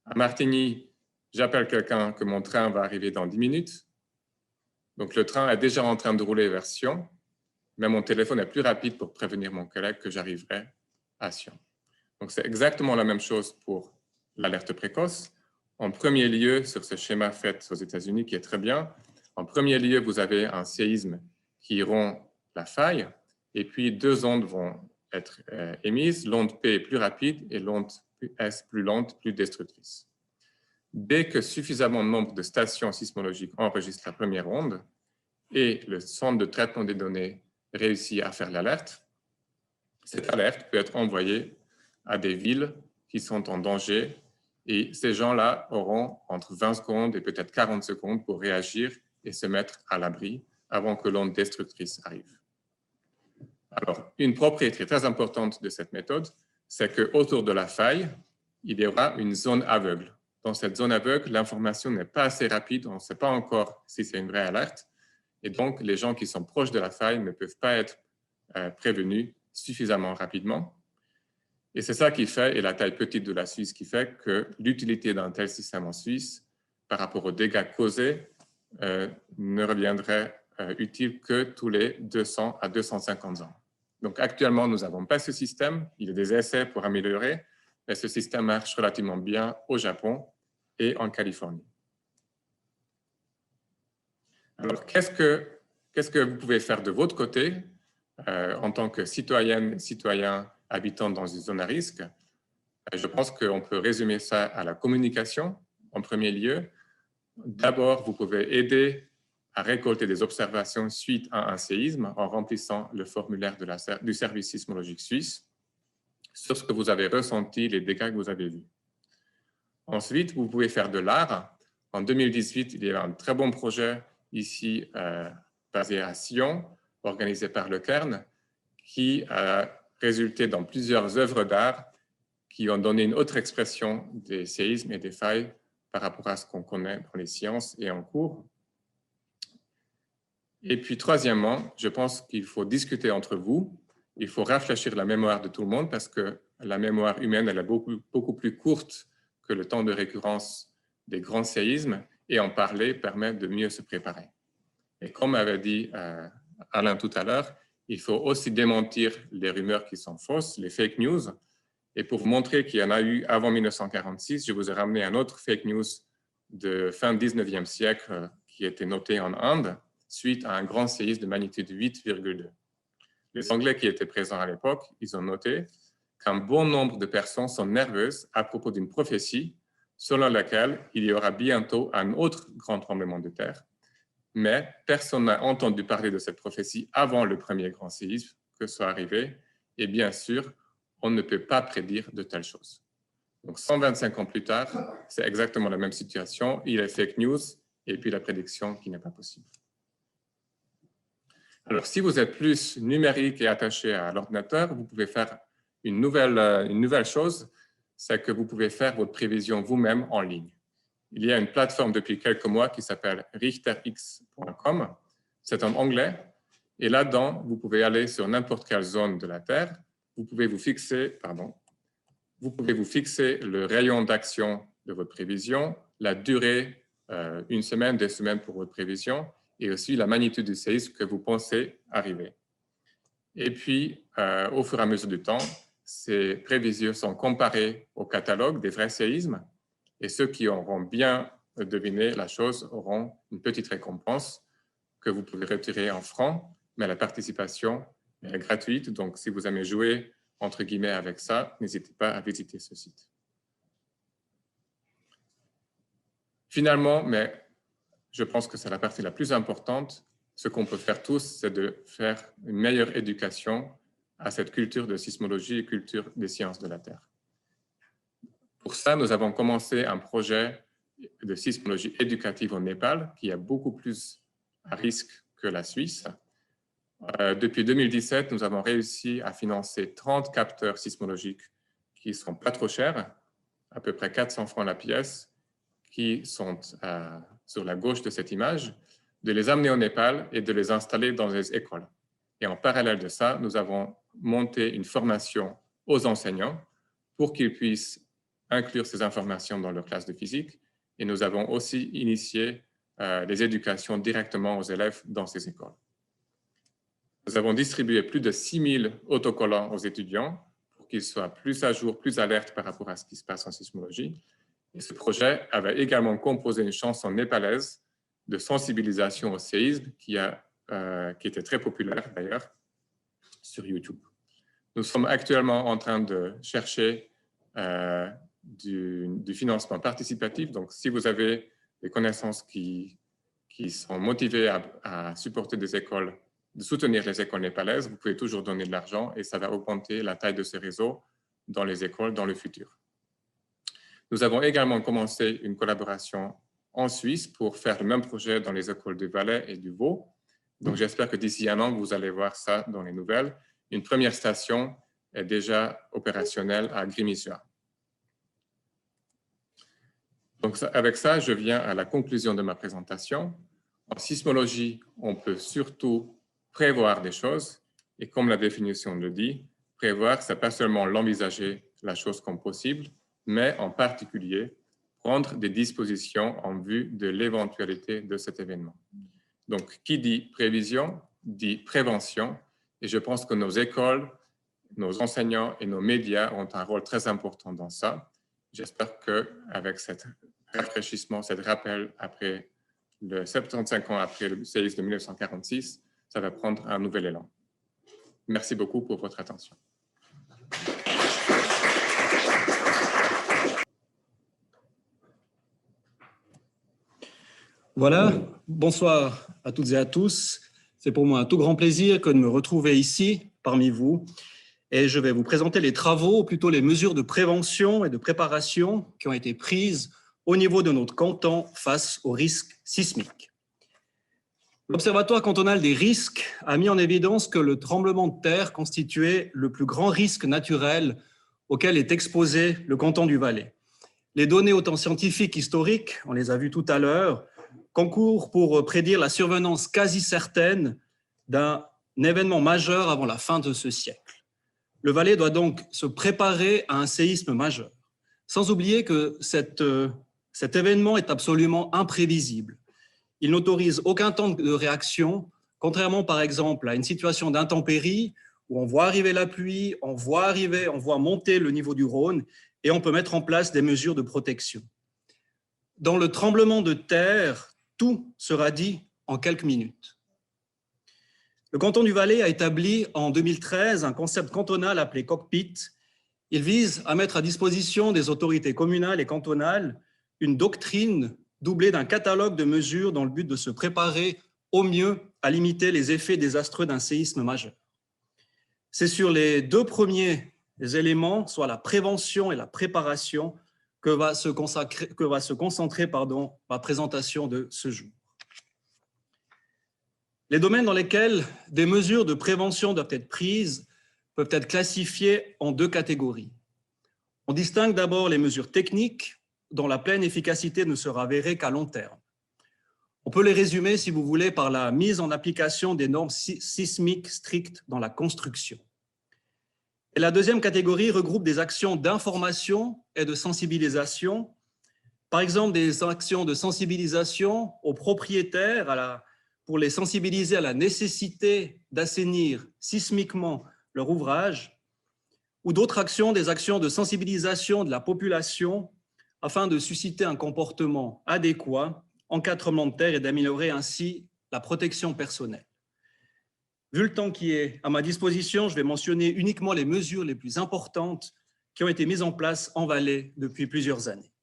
À Martigny, j'appelle quelqu'un que mon train va arriver dans 10 minutes. Donc le train est déjà en train de rouler vers Sion, mais mon téléphone est plus rapide pour prévenir mon collègue que j'arriverai à Sion. Donc c'est exactement la même chose pour l'alerte précoce. En premier lieu, sur ce schéma fait aux États-Unis qui est très bien, en premier lieu, vous avez un séisme qui rompt la faille et puis deux ondes vont être émises. L'onde P est plus rapide et l'onde S plus lente, plus destructrice. Dès que suffisamment de nombre de stations sismologiques enregistrent la première onde et le centre de traitement des données réussit à faire l'alerte, cette alerte peut être envoyée à des villes qui sont en danger et ces gens-là auront entre 20 secondes et peut-être 40 secondes pour réagir et se mettre à l'abri avant que l'onde destructrice arrive. Alors, une propriété très importante de cette méthode, c'est qu'autour de la faille, il y aura une zone aveugle. Dans cette zone aveugle, l'information n'est pas assez rapide, on ne sait pas encore si c'est une vraie alerte, et donc les gens qui sont proches de la faille ne peuvent pas être prévenus suffisamment rapidement. Et c'est ça qui fait, et la taille petite de la Suisse qui fait que l'utilité d'un tel système en Suisse par rapport aux dégâts causés ne reviendrait utile que tous les 200 à 250 ans. Donc actuellement, nous n'avons pas ce système. Il y a des essais pour améliorer, mais ce système marche relativement bien au Japon et en Californie. Alors, qu'est-ce que vous pouvez faire de votre côté en tant que citoyenne et citoyen habitant dans une zone à risque? Je pense qu'on peut résumer ça à la communication en premier lieu. D'abord, vous pouvez aider à récolter des observations suite à un séisme en remplissant le formulaire du service sismologique suisse sur ce que vous avez ressenti, les dégâts que vous avez vus. Ensuite, vous pouvez faire de l'art. En 2018, il y a un très bon projet ici basé à Sion, organisé par le Cairn, qui a résulté dans plusieurs œuvres d'art qui ont donné une autre expression des séismes et des failles par rapport à ce qu'on connaît dans les sciences et en cours. Et puis, troisièmement, je pense qu'il faut discuter entre vous. Il faut rafraîchir la mémoire de tout le monde parce que la mémoire humaine, elle est beaucoup plus courte que le temps de récurrence des grands séismes et en parler permet de mieux se préparer. Et comme avait dit Alain tout à l'heure, il faut aussi démentir les rumeurs qui sont fausses, les fake news. Et pour vous montrer qu'il y en a eu avant 1946, je vous ai ramené un autre fake news de fin 19e siècle qui a été noté en Inde suite à un grand séisme de magnitude 8,2. Les Anglais qui étaient présents à l'époque, ils ont noté qu'un bon nombre de personnes sont nerveuses à propos d'une prophétie selon laquelle il y aura bientôt un autre grand tremblement de terre. Mais personne n'a entendu parler de cette prophétie avant le premier grand séisme que soit arrivé. Et bien sûr, on ne peut pas prédire de telles choses. Donc 125 ans plus tard, c'est exactement la même situation. Il y a fake news et puis la prédiction qui n'est pas possible. Alors, si vous êtes plus numérique et attaché à l'ordinateur, vous pouvez faire une nouvelle chose, c'est que vous pouvez faire votre prévision vous-même en ligne. Il y a une plateforme depuis quelques mois qui s'appelle richterx.com. C'est en anglais. Et là-dedans, vous pouvez aller sur n'importe quelle zone de la Terre. Vous pouvez vous fixer le rayon d'action de votre prévision, la durée, une semaine, 2 semaines pour votre prévision, et aussi la magnitude du séisme que vous pensez arriver. Et puis, au fur et à mesure du temps, ces prévisions sont comparées au catalogue des vrais séismes, et ceux qui auront bien deviné la chose auront une petite récompense que vous pouvez retirer en francs, mais la participation est gratuite. Donc, si vous aimez jouer, entre guillemets, avec ça, n'hésitez pas à visiter ce site. Finalement, mais je pense que c'est la partie la plus importante, ce qu'on peut faire tous, c'est de faire une meilleure éducation à cette culture de sismologie et culture des sciences de la Terre. Pour ça, nous avons commencé un projet de sismologie éducative au Népal, qui a beaucoup plus à risque que la Suisse. Depuis 2017, nous avons réussi à financer 30 capteurs sismologiques qui ne sont pas trop chers, à peu près 400 francs la pièce, qui sont sur la gauche de cette image, de les amener au Népal et de les installer dans les écoles. Et en parallèle de ça, nous avons monté une formation aux enseignants pour qu'ils puissent inclure ces informations dans leur classe de physique. Et nous avons aussi initié les éducations directement aux élèves dans ces écoles. Nous avons distribué plus de 6000 autocollants aux étudiants pour qu'ils soient plus à jour, plus alertes par rapport à ce qui se passe en sismologie. Et ce projet avait également composé une chanson népalaise de sensibilisation au séisme qui était très populaire d'ailleurs sur YouTube. Nous sommes actuellement en train de chercher du financement participatif. Donc, si vous avez des connaissances qui sont motivées à supporter des écoles, de soutenir les écoles népalaises, vous pouvez toujours donner de l'argent et ça va augmenter la taille de ce réseau dans les écoles dans le futur. Nous avons également commencé une collaboration en Suisse pour faire le même projet dans les écoles du Valais et du Vaud. Donc, j'espère que d'ici un an, vous allez voir ça dans les nouvelles. Une première station est déjà opérationnelle à Grimishua. Donc, avec ça, je viens à la conclusion de ma présentation. En sismologie, on peut surtout prévoir des choses. Et comme la définition le dit, prévoir, c'est pas seulement l'envisager la chose comme possible, mais en particulier prendre des dispositions en vue de l'éventualité de cet événement. Donc, qui dit prévision, dit prévention. Et je pense que nos écoles, nos enseignants et nos médias ont un rôle très important dans ça. J'espère qu'avec cet rafraîchissement, cet rappel après 75 ans après le séisme de 1946, ça va prendre un nouvel élan. Merci beaucoup pour votre attention. Voilà, bonsoir à toutes et à tous. C'est pour moi un tout grand plaisir que de me retrouver ici parmi vous. Et je vais vous présenter les travaux, ou plutôt les mesures de prévention et de préparation qui ont été prises au niveau de notre canton face aux risques sismiques. L'Observatoire cantonal des risques a mis en évidence que le tremblement de terre constituait le plus grand risque naturel auquel est exposé le canton du Valais. Les données autant scientifiques qu'historiques, on les a vues tout à l'heure, concourent pour prédire la survenance quasi certaine d'un événement majeur avant la fin de ce siècle. Le Valais doit donc se préparer à un séisme majeur, sans oublier que cet événement est absolument imprévisible. Il n'autorise aucun temps de réaction, contrairement par exemple à une situation d'intempérie où on voit arriver la pluie, on voit monter le niveau du Rhône et on peut mettre en place des mesures de protection. Dans le tremblement de terre, tout sera dit en quelques minutes. Le canton du Valais a établi en 2013 un concept cantonal appelé cockpit. Il vise à mettre à disposition des autorités communales et cantonales une doctrine doublée d'un catalogue de mesures dans le but de se préparer au mieux à limiter les effets désastreux d'un séisme majeur. C'est sur les deux premiers éléments, soit la prévention et la préparation, que va se concentrer ma présentation de ce jour. Les domaines dans lesquels des mesures de prévention doivent être prises peuvent être classifiés en deux catégories. On distingue d'abord les mesures techniques, dont la pleine efficacité ne sera avérée qu'à long terme. On peut les résumer, si vous voulez, par la mise en application des normes sismiques strictes dans la construction. Et la deuxième catégorie regroupe des actions d'information et de sensibilisation, par exemple des actions de sensibilisation aux propriétaires pour les sensibiliser à la nécessité d'assainir sismiquement leur ouvrage, ou d'autres actions, des actions de sensibilisation de la population afin de susciter un comportement adéquat en cas de tremblement de terre et d'améliorer ainsi la protection personnelle. Vu le temps qui est à ma disposition, je vais mentionner uniquement les mesures les plus importantes qui ont été mises en place en Valais depuis plusieurs années.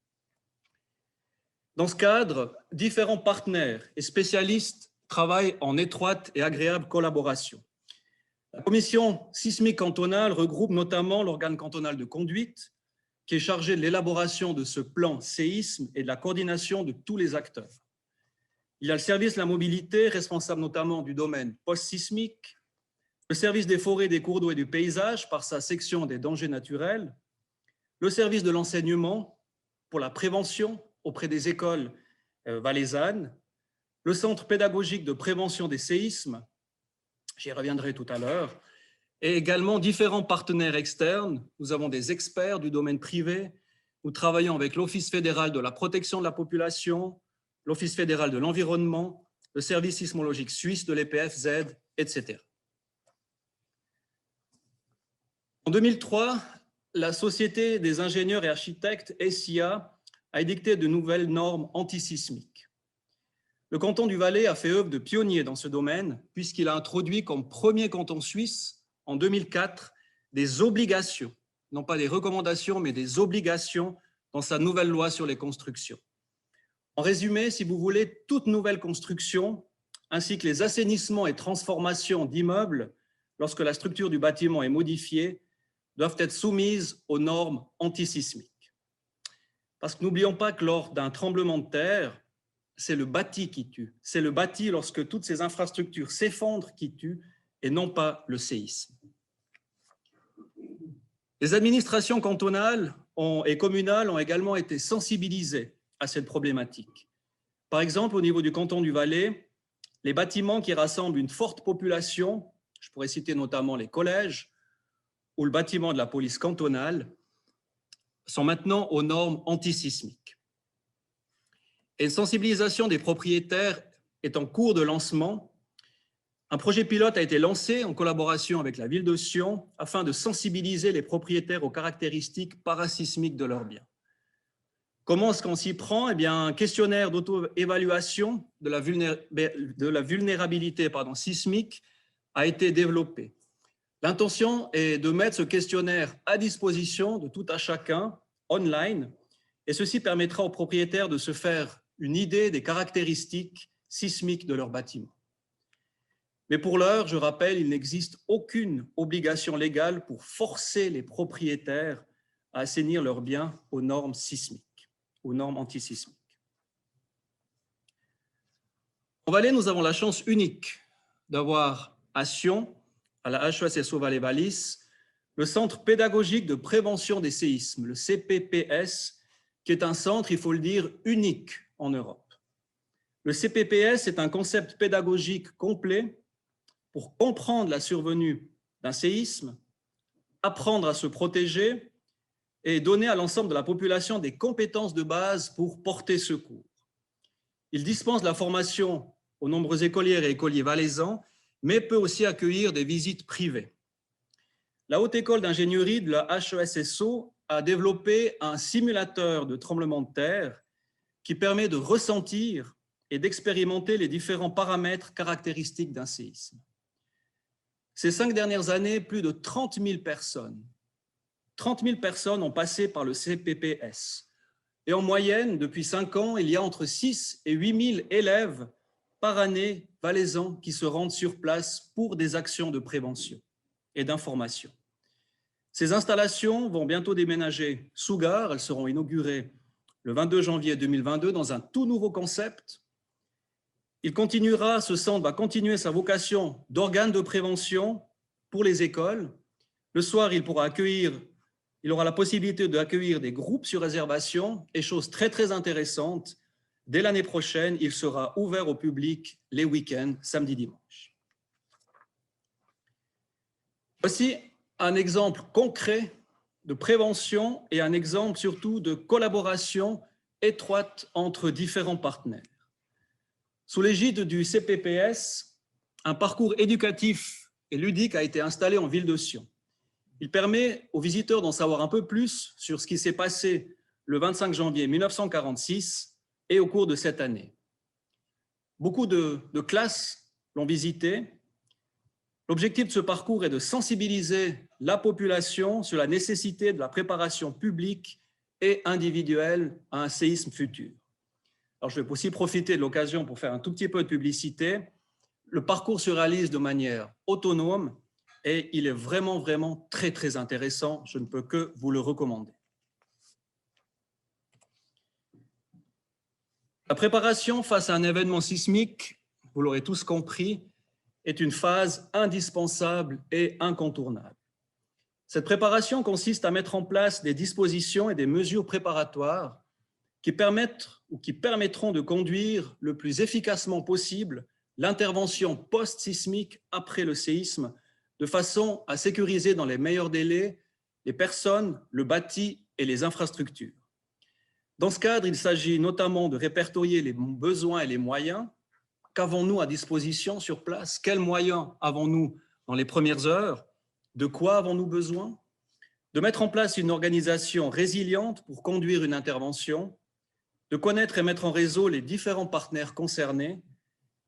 Dans ce cadre, différents partenaires et spécialistes travaillent en étroite et agréable collaboration. La commission sismique cantonale regroupe notamment l'organe cantonal de conduite, qui est chargé de l'élaboration de ce plan séisme et de la coordination de tous les acteurs. Il y a le service de la mobilité, responsable notamment du domaine post-sismique, le service des forêts, des cours d'eau et du paysage par sa section des dangers naturels, le service de l'enseignement pour la prévention auprès des écoles valaisannes, le centre pédagogique de prévention des séismes, j'y reviendrai tout à l'heure, et également différents partenaires externes. Nous avons des experts du domaine privé, nous travaillons avec l'Office fédéral de la protection de la population, l'Office fédéral de l'environnement, le service sismologique suisse de l'EPFZ, etc. En 2003, la Société des ingénieurs et architectes, SIA, a édicté de nouvelles normes antisismiques. Le canton du Valais a fait œuvre de pionnier dans ce domaine, puisqu'il a introduit comme premier canton suisse, en 2004, des obligations, non pas des recommandations, mais des obligations dans sa nouvelle loi sur les constructions. En résumé, si vous voulez, toute nouvelle construction, ainsi que les assainissements et transformations d'immeubles, lorsque la structure du bâtiment est modifiée, doivent être soumises aux normes antisismiques. Parce que n'oublions pas que lors d'un tremblement de terre, c'est le bâti qui tue. C'est le bâti, lorsque toutes ces infrastructures s'effondrent, qui tue, et non pas le séisme. Les administrations cantonales et communales ont également été sensibilisées à cette problématique. Par exemple, au niveau du canton du Valais, les bâtiments qui rassemblent une forte population, je pourrais citer notamment les collèges ou le bâtiment de la police cantonale, sont maintenant aux normes antisismiques. Et une sensibilisation des propriétaires est en cours de lancement. Un projet pilote a été lancé en collaboration avec la ville de Sion afin de sensibiliser les propriétaires aux caractéristiques parasismiques de leurs biens. Comment est-ce qu'on s'y prend? Eh bien, un questionnaire d'auto-évaluation de la vulnérabilité sismique a été développé. L'intention est de mettre ce questionnaire à disposition de tout à chacun, online, et ceci permettra aux propriétaires de se faire une idée des caractéristiques sismiques de leur bâtiment. Mais pour l'heure, je rappelle, il n'existe aucune obligation légale pour forcer les propriétaires à assainir leurs biens aux normes sismiques, aux normes antisismiques. En Valais, nous avons la chance unique d'avoir à Sion, à la HESSO Valais-Wallis, le Centre pédagogique de prévention des séismes, le CPPS, qui est un centre, il faut le dire, unique en Europe. Le CPPS est un concept pédagogique complet pour comprendre la survenue d'un séisme, apprendre à se protéger et donner à l'ensemble de la population des compétences de base pour porter secours. Il dispense la formation aux nombreux écolières et écoliers valaisans, mais peut aussi accueillir des visites privées. La Haute École d'ingénierie de la HESSO a développé un simulateur de tremblement de terre qui permet de ressentir et d'expérimenter les différents paramètres caractéristiques d'un séisme. Ces 5 dernières années, plus de 30 000 personnes ont passé par le CPPS. Et en moyenne, depuis 5 ans, il y a entre 6 et 8 000 élèves par année valaisans qui se rendent sur place pour des actions de prévention et d'information. Ces installations vont bientôt déménager sous Gare. Elles seront inaugurées le 22 janvier 2022 dans un tout nouveau concept. Ce centre va continuer sa vocation d'organe de prévention pour les écoles. Le soir, il aura la possibilité d'accueillir des groupes sur réservation et chose très, très intéressante, dès l'année prochaine, il sera ouvert au public les week-ends, samedi, dimanche. Voici un exemple concret de prévention et un exemple surtout de collaboration étroite entre différents partenaires. Sous l'égide du CPPS, un parcours éducatif et ludique a été installé en ville de Sion. Il permet aux visiteurs d'en savoir un peu plus sur ce qui s'est passé le 25 janvier 1946 et au cours de cette année. Beaucoup de classes l'ont visité. L'objectif de ce parcours est de sensibiliser la population sur la nécessité de la préparation publique et individuelle à un séisme futur. Alors, je vais aussi profiter de l'occasion pour faire un tout petit peu de publicité. Le parcours se réalise de manière autonome et il est vraiment, vraiment très, très intéressant. Je ne peux que vous le recommander. La préparation face à un événement sismique, vous l'aurez tous compris, est une phase indispensable et incontournable. Cette préparation consiste à mettre en place des dispositions et des mesures préparatoires qui permettent ou qui permettront de conduire le plus efficacement possible l'intervention post-sismique après le séisme, de façon à sécuriser dans les meilleurs délais les personnes, le bâti et les infrastructures. Dans ce cadre, il s'agit notamment de répertorier les besoins et les moyens. Qu'avons-nous à disposition sur place? Quels moyens avons-nous dans les premières heures? De quoi avons-nous besoin? De mettre en place une organisation résiliente pour conduire une intervention, de connaître et mettre en réseau les différents partenaires concernés,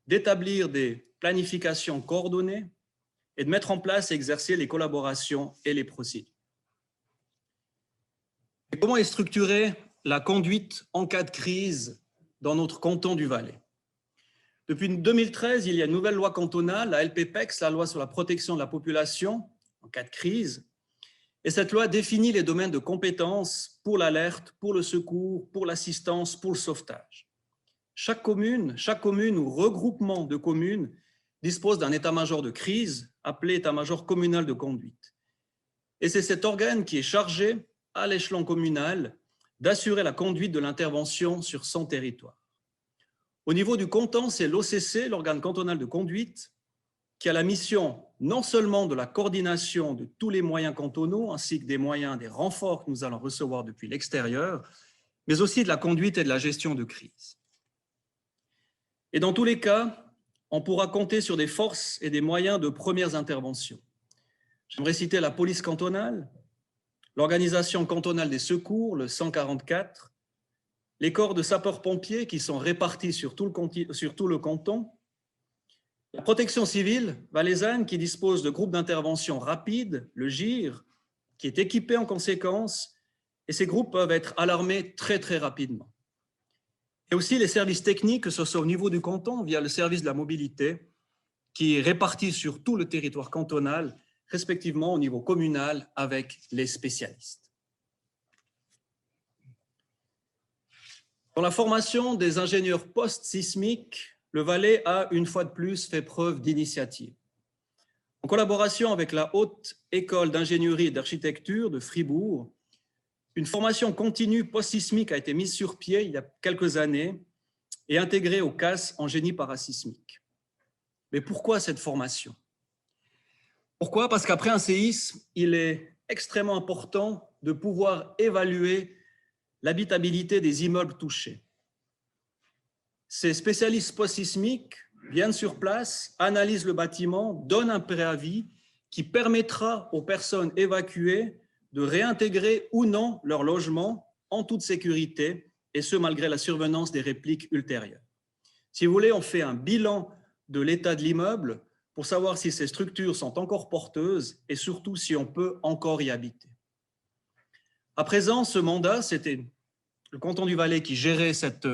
d'établir des planifications coordonnées et de mettre en place et exercer les collaborations et les procédures. Et comment est structurée la conduite en cas de crise dans notre canton du Valais? Depuis 2013, il y a une nouvelle loi cantonale, la LPPEX, la loi sur la protection de la population en cas de crise. Et cette loi définit les domaines de compétences pour l'alerte, pour le secours, pour l'assistance, pour le sauvetage. Chaque commune ou regroupement de communes dispose d'un état-major de crise appelé état-major communal de conduite. Et c'est cet organe qui est chargé, à l'échelon communal, d'assurer la conduite de l'intervention sur son territoire. Au niveau du canton, c'est l'OCC, l'organe cantonal de conduite, qui a la mission non seulement de la coordination de tous les moyens cantonaux, ainsi que des moyens, des renforts que nous allons recevoir depuis l'extérieur, mais aussi de la conduite et de la gestion de crise. Et dans tous les cas, on pourra compter sur des forces et des moyens de premières interventions. J'aimerais citer la police cantonale, l'organisation cantonale des secours, le 144, les corps de sapeurs-pompiers qui sont répartis sur tout le canton, la protection civile valaisanne qui dispose de groupes d'intervention rapides, le GIR, qui est équipé en conséquence, et ces groupes peuvent être alarmés très, très rapidement. Et aussi les services techniques, que ce soit au niveau du canton, via le service de la mobilité, qui est réparti sur tout le territoire cantonal, respectivement au niveau communal avec les spécialistes. Dans la formation des ingénieurs post-sismiques, le Valais a une fois de plus fait preuve d'initiative. En collaboration avec la Haute École d'ingénierie et d'architecture de Fribourg, une formation continue post-sismique a été mise sur pied il y a quelques années et intégrée au CAS en génie parasismique. Mais pourquoi cette formation? Pourquoi? Parce qu'après un séisme, il est extrêmement important de pouvoir évaluer l'habitabilité des immeubles touchés. Ces spécialistes post-sismiques viennent sur place, analysent le bâtiment, donnent un préavis qui permettra aux personnes évacuées de réintégrer ou non leur logement en toute sécurité, et ce malgré la survenance des répliques ultérieures. Si vous voulez, on fait un bilan de l'état de l'immeuble pour savoir si ces structures sont encore porteuses et surtout si on peut encore y habiter. À présent, ce mandat, c'était le canton du Valais qui gérait cette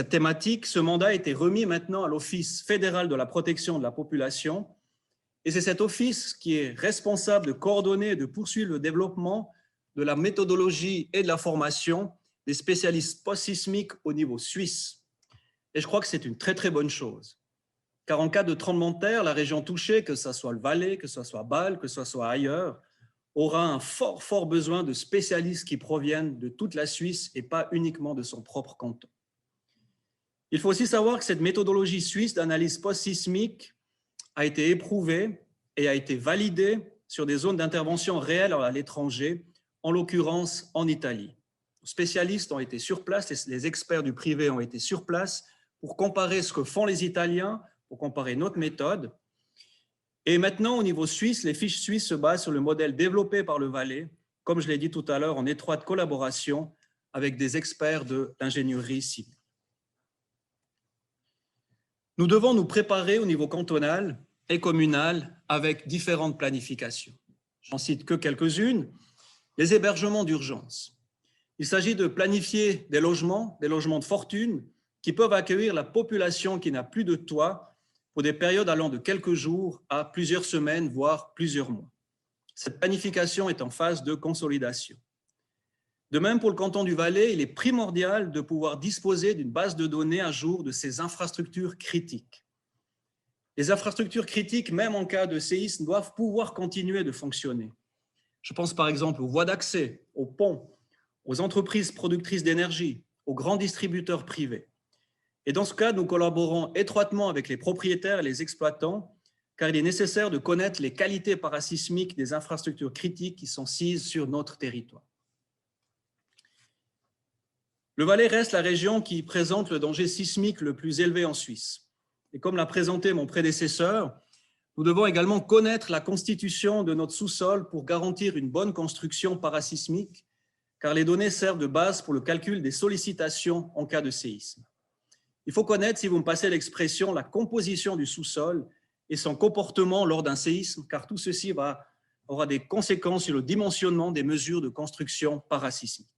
thématique. Ce mandat a été remis maintenant à l'Office fédéral de la protection de la population. Et c'est cet office qui est responsable de coordonner et de poursuivre le développement de la méthodologie et de la formation des spécialistes post-sismiques au niveau suisse. Et je crois que c'est une très, très bonne chose. Car en cas de tremblement de terre, la région touchée, que ce soit le Valais, que ce soit Bâle, que ce soit ailleurs, aura un fort, fort besoin de spécialistes qui proviennent de toute la Suisse et pas uniquement de son propre canton. Il faut aussi savoir que cette méthodologie suisse d'analyse post-sismique a été éprouvée et a été validée sur des zones d'intervention réelles à l'étranger, en l'occurrence en Italie. Les spécialistes ont été sur place, les experts du privé ont été sur place pour comparer ce que font les Italiens, pour comparer notre méthode. Et maintenant, au niveau suisse, les fiches suisses se basent sur le modèle développé par le Valais, comme je l'ai dit tout à l'heure, en étroite collaboration avec des experts de l'ingénierie civile. Nous devons nous préparer au niveau cantonal et communal avec différentes planifications. J'en cite que quelques-unes. Les hébergements d'urgence. Il s'agit de planifier des logements de fortune qui peuvent accueillir la population qui n'a plus de toit pour des périodes allant de quelques jours à plusieurs semaines, voire plusieurs mois. Cette planification est en phase de consolidation. De même, pour le canton du Valais, il est primordial de pouvoir disposer d'une base de données à jour de ces infrastructures critiques. Les infrastructures critiques, même en cas de séisme, doivent pouvoir continuer de fonctionner. Je pense par exemple aux voies d'accès, aux ponts, aux entreprises productrices d'énergie, aux grands distributeurs privés. Et dans ce cas, nous collaborons étroitement avec les propriétaires et les exploitants, car il est nécessaire de connaître les qualités parasismiques des infrastructures critiques qui sont sises sur notre territoire. Le Valais reste la région qui présente le danger sismique le plus élevé en Suisse. Et comme l'a présenté mon prédécesseur, nous devons également connaître la constitution de notre sous-sol pour garantir une bonne construction parasismique, car les données servent de base pour le calcul des sollicitations en cas de séisme. Il faut connaître, si vous me passez l'expression, la composition du sous-sol et son comportement lors d'un séisme, car tout ceci aura des conséquences sur le dimensionnement des mesures de construction parasismique.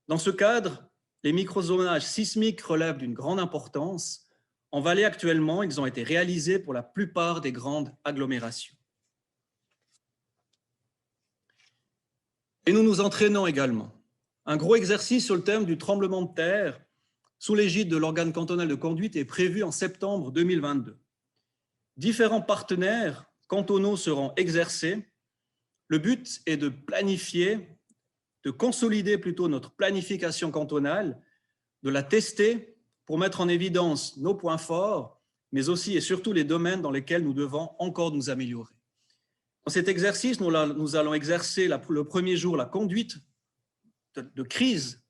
Dans ce cadre, les microzonages sismiques relèvent d'une grande importance. En Valais, actuellement, ils ont été réalisés pour la plupart des grandes agglomérations. Et nous nous entraînons également. Un gros exercice sur le thème du tremblement de terre sous l'égide de l'organe cantonal de conduite est prévu en septembre 2022. Différents partenaires cantonaux seront exercés. Le but est de planifier, de consolider plutôt notre planification cantonale, de la tester pour mettre en évidence nos points forts, mais aussi et surtout les domaines dans lesquels nous devons encore nous améliorer. Dans cet exercice, nous allons exercer le premier jour la conduite de crise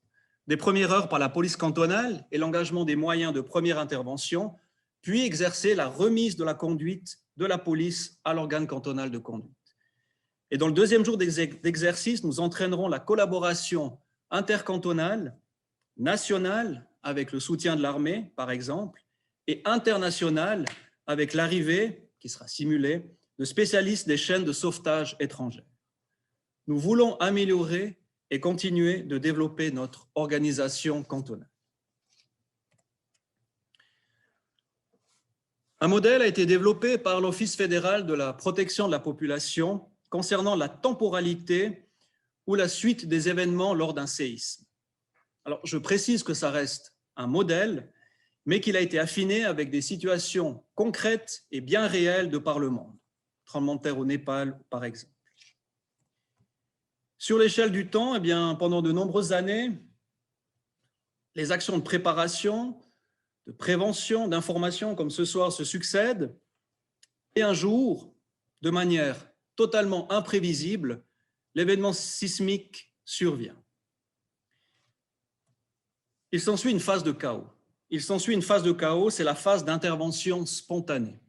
des premières heures par la police cantonale et l'engagement des moyens de première intervention, puis exercer la remise de la conduite de la police à l'organe cantonal de conduite. Et dans le deuxième jour d'exercice, nous entraînerons la collaboration intercantonale, nationale, avec le soutien de l'armée, par exemple, et internationale, avec l'arrivée, qui sera simulée, de spécialistes des chaînes de sauvetage étrangères. Nous voulons améliorer et continuer de développer notre organisation cantonale. Un modèle a été développé par l'Office fédéral de la protection de la population concernant la temporalité ou la suite des événements lors d'un séisme. Alors, je précise que ça reste un modèle, mais qu'il a été affiné avec des situations concrètes et bien réelles de par le monde. Tremblement de terre au Népal, par exemple. Sur l'échelle du temps, eh bien, pendant de nombreuses années, les actions de préparation, de prévention, d'information, comme ce soir, se succèdent. Et un jour, de manière totalement imprévisible, l'événement sismique survient. Il s'ensuit une phase de chaos. C'est la phase d'intervention spontanée.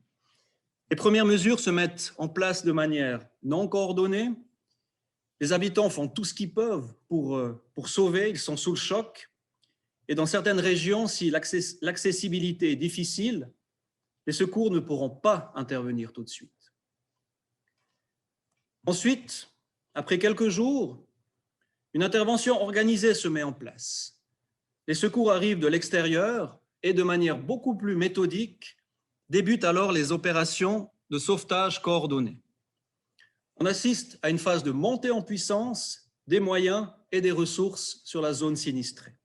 Les premières mesures se mettent en place de manière non coordonnée. Les habitants font tout ce qu'ils peuvent pour sauver, ils sont sous le choc. Et dans certaines régions, si l'accessibilité est difficile, les secours ne pourront pas intervenir tout de suite. Ensuite, après quelques jours, une intervention organisée se met en place. Les secours arrivent de l'extérieur et de manière beaucoup plus méthodique, débutent alors les opérations de sauvetage coordonnées. On assiste à une phase de montée en puissance des moyens et des ressources sur la zone sinistrée.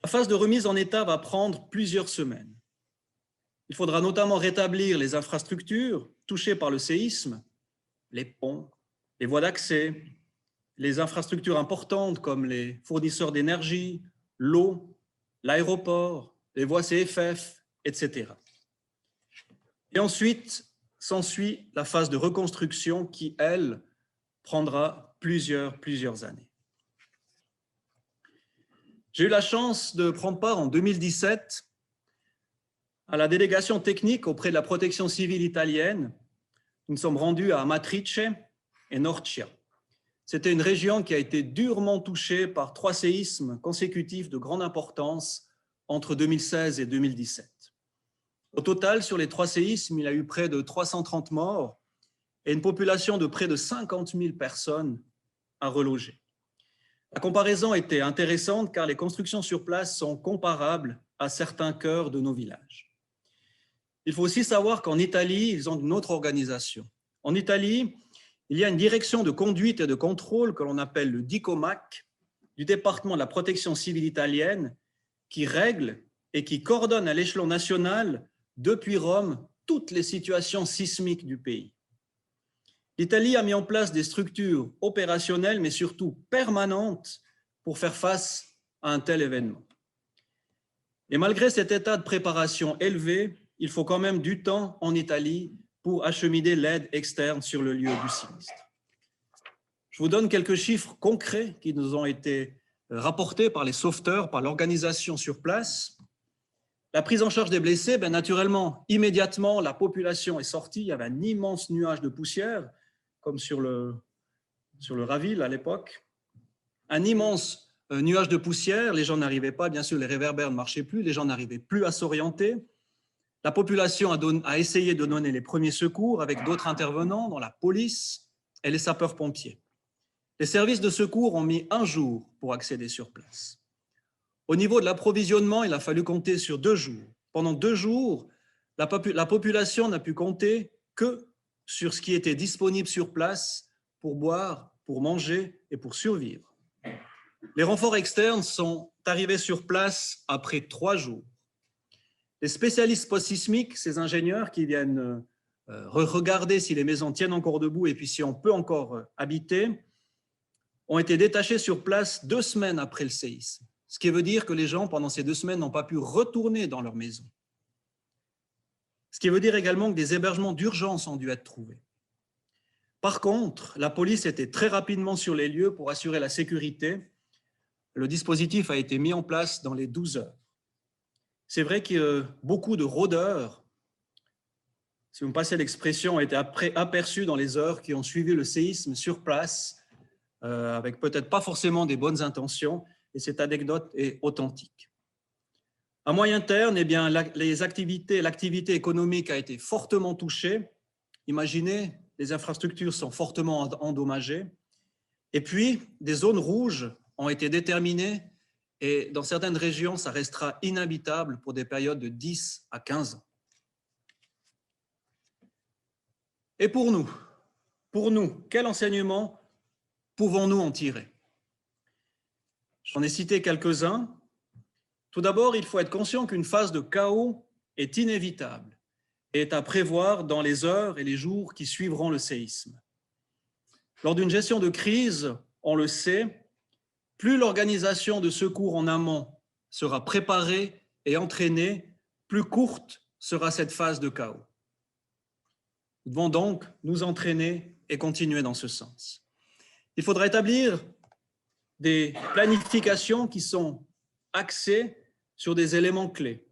La phase de remise en état va prendre plusieurs semaines. Il faudra notamment rétablir les infrastructures touchées par le séisme, les ponts, les voies d'accès, les infrastructures importantes comme les fournisseurs d'énergie, l'eau, l'aéroport, les voies CFF, etc. Et ensuite, s'ensuit la phase de reconstruction qui, elle, prendra plusieurs années. J'ai eu la chance de prendre part en 2017 à la délégation technique auprès de la protection civile italienne. Nous sommes rendus à Amatrice et Norcia. C'était une région qui a été durement touchée par 3 séismes consécutifs de grande importance entre 2016 et 2017. Au total, sur les 3 séismes, il y a eu près de 330 morts et une population de près de 50 000 personnes à reloger. La comparaison était intéressante car les constructions sur place sont comparables à certains cœurs de nos villages. Il faut aussi savoir qu'en Italie, ils ont une autre organisation. En Italie, il y a une direction de conduite et de contrôle que l'on appelle le DICOMAC du département de la protection civile italienne qui règle et qui coordonne à l'échelon national depuis Rome toutes les situations sismiques du pays. L'Italie a mis en place des structures opérationnelles, mais surtout permanentes, pour faire face à un tel événement. Et malgré cet état de préparation élevé, il faut quand même du temps en Italie pour acheminer l'aide externe sur le lieu du sinistre. Je vous donne quelques chiffres concrets qui nous ont été rapportés par les sauveteurs, par l'organisation sur place. La prise en charge des blessés, naturellement, immédiatement, la population est sortie. Il y avait un immense nuage de poussière, comme sur le Raville à l'époque. Un immense nuage de poussière. Les gens n'arrivaient pas, bien sûr, les réverbères ne marchaient plus, les gens n'arrivaient plus à s'orienter. La population a essayé de donner les premiers secours avec d'autres intervenants, dont la police et les sapeurs-pompiers. Les services de secours ont mis 1 jour pour accéder sur place. Au niveau de l'approvisionnement, il a fallu compter sur 2 jours. Pendant 2 jours, la population n'a pu compter que sur ce qui était disponible sur place pour boire, pour manger et pour survivre. Les renforts externes sont arrivés sur place après 3 jours. Les spécialistes post-sismiques, ces ingénieurs qui viennent regarder si les maisons tiennent encore debout et puis si on peut encore habiter, ont été détachés sur place 2 semaines après le séisme. Ce qui veut dire que les gens, pendant ces 2 semaines, n'ont pas pu retourner dans leur maison. Ce qui veut dire également que des hébergements d'urgence ont dû être trouvés. Par contre, la police était très rapidement sur les lieux pour assurer la sécurité. Le dispositif a été mis en place dans les 12 heures. C'est vrai que beaucoup de rôdeurs, si vous me passez l'expression, ont été aperçus dans les heures qui ont suivi le séisme sur place, avec peut-être pas forcément des bonnes intentions, et cette anecdote est authentique. À moyen terme, l'activité économique a été fortement touchée. Imaginez, les infrastructures sont fortement endommagées. Et puis, des zones rouges ont été déterminées et dans certaines régions, ça restera inhabitable pour des périodes de 10 à 15 ans. Et pour nous, quel enseignement pouvons-nous en tirer? J'en ai cité quelques-uns. Tout d'abord, il faut être conscient qu'une phase de chaos est inévitable et est à prévoir dans les heures et les jours qui suivront le séisme. Lors d'une gestion de crise, on le sait, plus l'organisation de secours en amont sera préparée et entraînée, plus courte sera cette phase de chaos. Nous devons donc nous entraîner et continuer dans ce sens. Il faudra établir des planifications qui sont axées sur des éléments clés: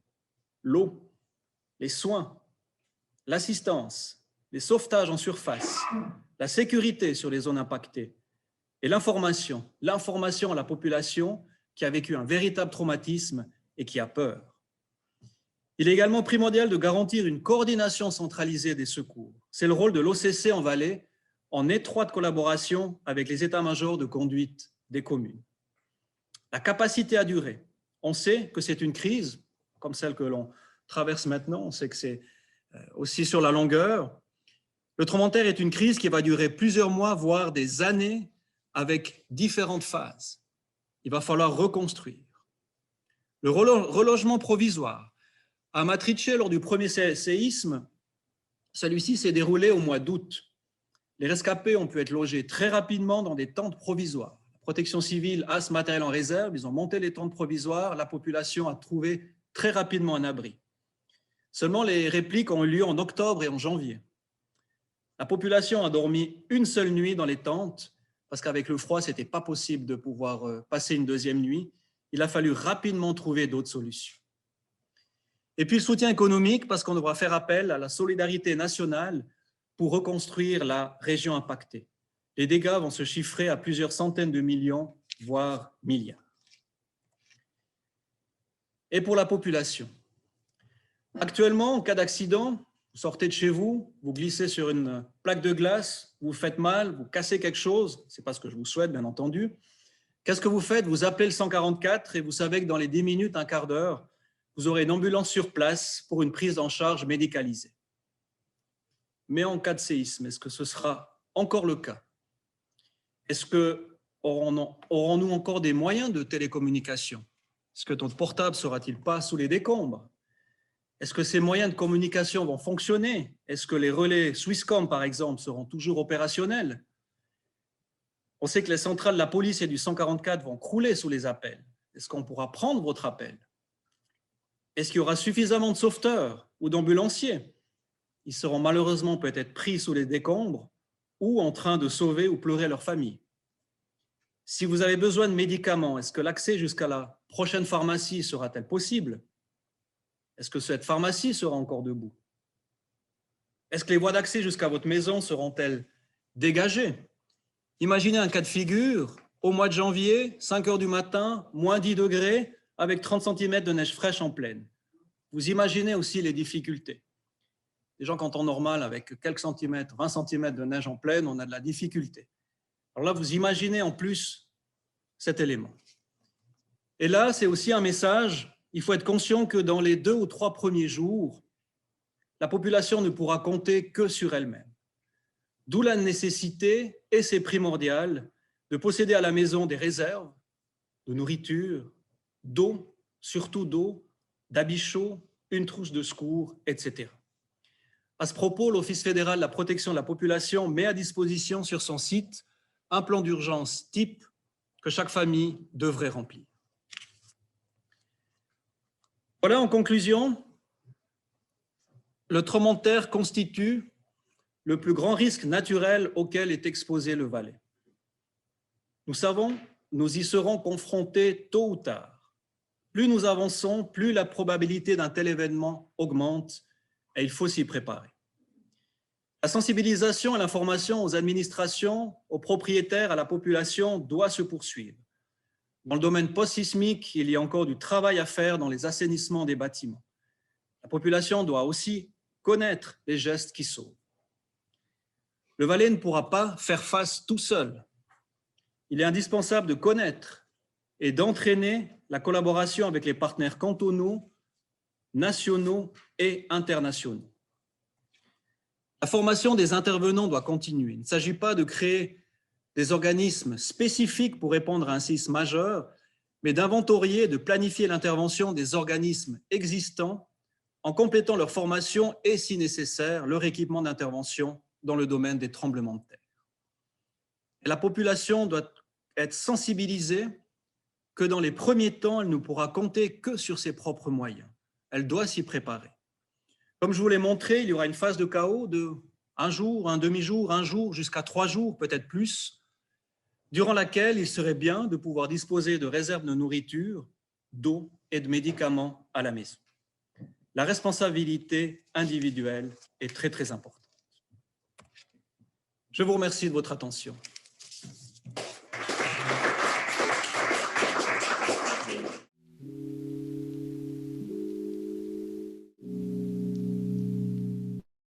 l'eau, les soins, l'assistance, les sauvetages en surface, la sécurité sur les zones impactées et l'information à la population qui a vécu un véritable traumatisme et qui a peur. Il est également primordial de garantir une coordination centralisée des secours. C'est le rôle de l'OCC en Valais, en étroite collaboration avec les états-majors de conduite des communes. La capacité à durer. On sait que c'est une crise, comme celle que l'on traverse maintenant, on sait que c'est aussi sur la longueur. Le tremblement de terre est une crise qui va durer plusieurs mois, voire des années, avec différentes phases. Il va falloir reconstruire. Le relogement provisoire. À Amatrice, lors du premier séisme, celui-ci s'est déroulé au mois d'août. Les rescapés ont pu être logés très rapidement dans des tentes provisoires. La protection civile a ce matériel en réserve, ils ont monté les tentes provisoires, la population a trouvé très rapidement un abri. Seulement, les répliques ont eu lieu en octobre et en janvier. La population a dormi une seule nuit dans les tentes, parce qu'avec le froid, ce n'était pas possible de pouvoir passer une deuxième nuit. il a fallu rapidement trouver d'autres solutions. Et puis le soutien économique, parce qu'on devra faire appel à la solidarité nationale pour reconstruire la région impactée. Les dégâts vont se chiffrer à plusieurs centaines de millions, voire milliards. Et pour la population, actuellement, en cas d'accident, vous sortez de chez vous, vous glissez sur une plaque de glace, vous faites mal, vous cassez quelque chose, ce n'est pas ce que je vous souhaite, bien entendu. Qu'est-ce que vous faites? Vous appelez le 144 et vous savez que dans les 10 minutes, un quart d'heure, vous aurez une ambulance sur place pour une prise en charge médicalisée. Mais en cas de séisme, est-ce que ce sera encore le cas? Est-ce que aurons-nous encore des moyens de télécommunication? Est-ce que notre portable ne sera-t-il pas sous les décombres? Est-ce que ces moyens de communication vont fonctionner? Est-ce que les relais Swisscom, par exemple, seront toujours opérationnels? On sait que les centrales de la police et du 144 vont crouler sous les appels. Est-ce qu'on pourra prendre votre appel? Est-ce qu'il y aura suffisamment de sauveteurs ou d'ambulanciers? Ils seront malheureusement peut-être pris sous les décombres ou en train de sauver ou pleurer leur famille. Si vous avez besoin de médicaments, est-ce que l'accès jusqu'à la prochaine pharmacie sera-t-elle possible? Est-ce que cette pharmacie sera encore debout? Est-ce que les voies d'accès jusqu'à votre maison seront-elles dégagées? Imaginez un cas de figure, au mois de janvier, 5 heures du matin, moins 10 degrés, avec 30 cm de neige fraîche en plaine. Vous imaginez aussi les difficultés. Les gens, qu'en temps normal, avec quelques centimètres, 20 cm de neige en plaine, on a de la difficulté. Alors là, vous imaginez en plus cet élément. Et là, c'est aussi un message, il faut être conscient que dans les 2 ou 3 premiers jours, la population ne pourra compter que sur elle-même. D'où la nécessité, et c'est primordial, de posséder à la maison des réserves de nourriture, d'eau, surtout d'eau, d'habits chauds, une trousse de secours, etc. À ce propos, l'Office fédéral de la protection de la population met à disposition sur son site un plan d'urgence type que chaque famille devrait remplir. Voilà, en conclusion, le tremblement de terre constitue le plus grand risque naturel auquel est exposé le Valais. Nous savons, nous y serons confrontés tôt ou tard. Plus nous avançons, plus la probabilité d'un tel événement augmente et il faut s'y préparer. La sensibilisation et l'information aux administrations, aux propriétaires, à la population doit se poursuivre. Dans le domaine post-sismique, il y a encore du travail à faire dans les assainissements des bâtiments. La population doit aussi connaître les gestes qui sauvent. Le Valais ne pourra pas faire face tout seul. Il est indispensable de connaître et d'entraîner la collaboration avec les partenaires cantonaux, nationaux et internationaux. La formation des intervenants doit continuer. Il ne s'agit pas de créer des organismes spécifiques pour répondre à un séisme majeur, mais d'inventorier et de planifier l'intervention des organismes existants en complétant leur formation et, si nécessaire, leur équipement d'intervention dans le domaine des tremblements de terre. Et la population doit être sensibilisée que dans les premiers temps, elle ne pourra compter que sur ses propres moyens. Elle doit s'y préparer. Comme je vous l'ai montré, il y aura une phase de chaos de un jour, un demi-jour, un jour, jusqu'à 3 jours, peut-être plus, durant laquelle il serait bien de pouvoir disposer de réserves de nourriture, d'eau et de médicaments à la maison. La responsabilité individuelle est très, très importante. Je vous remercie de votre attention.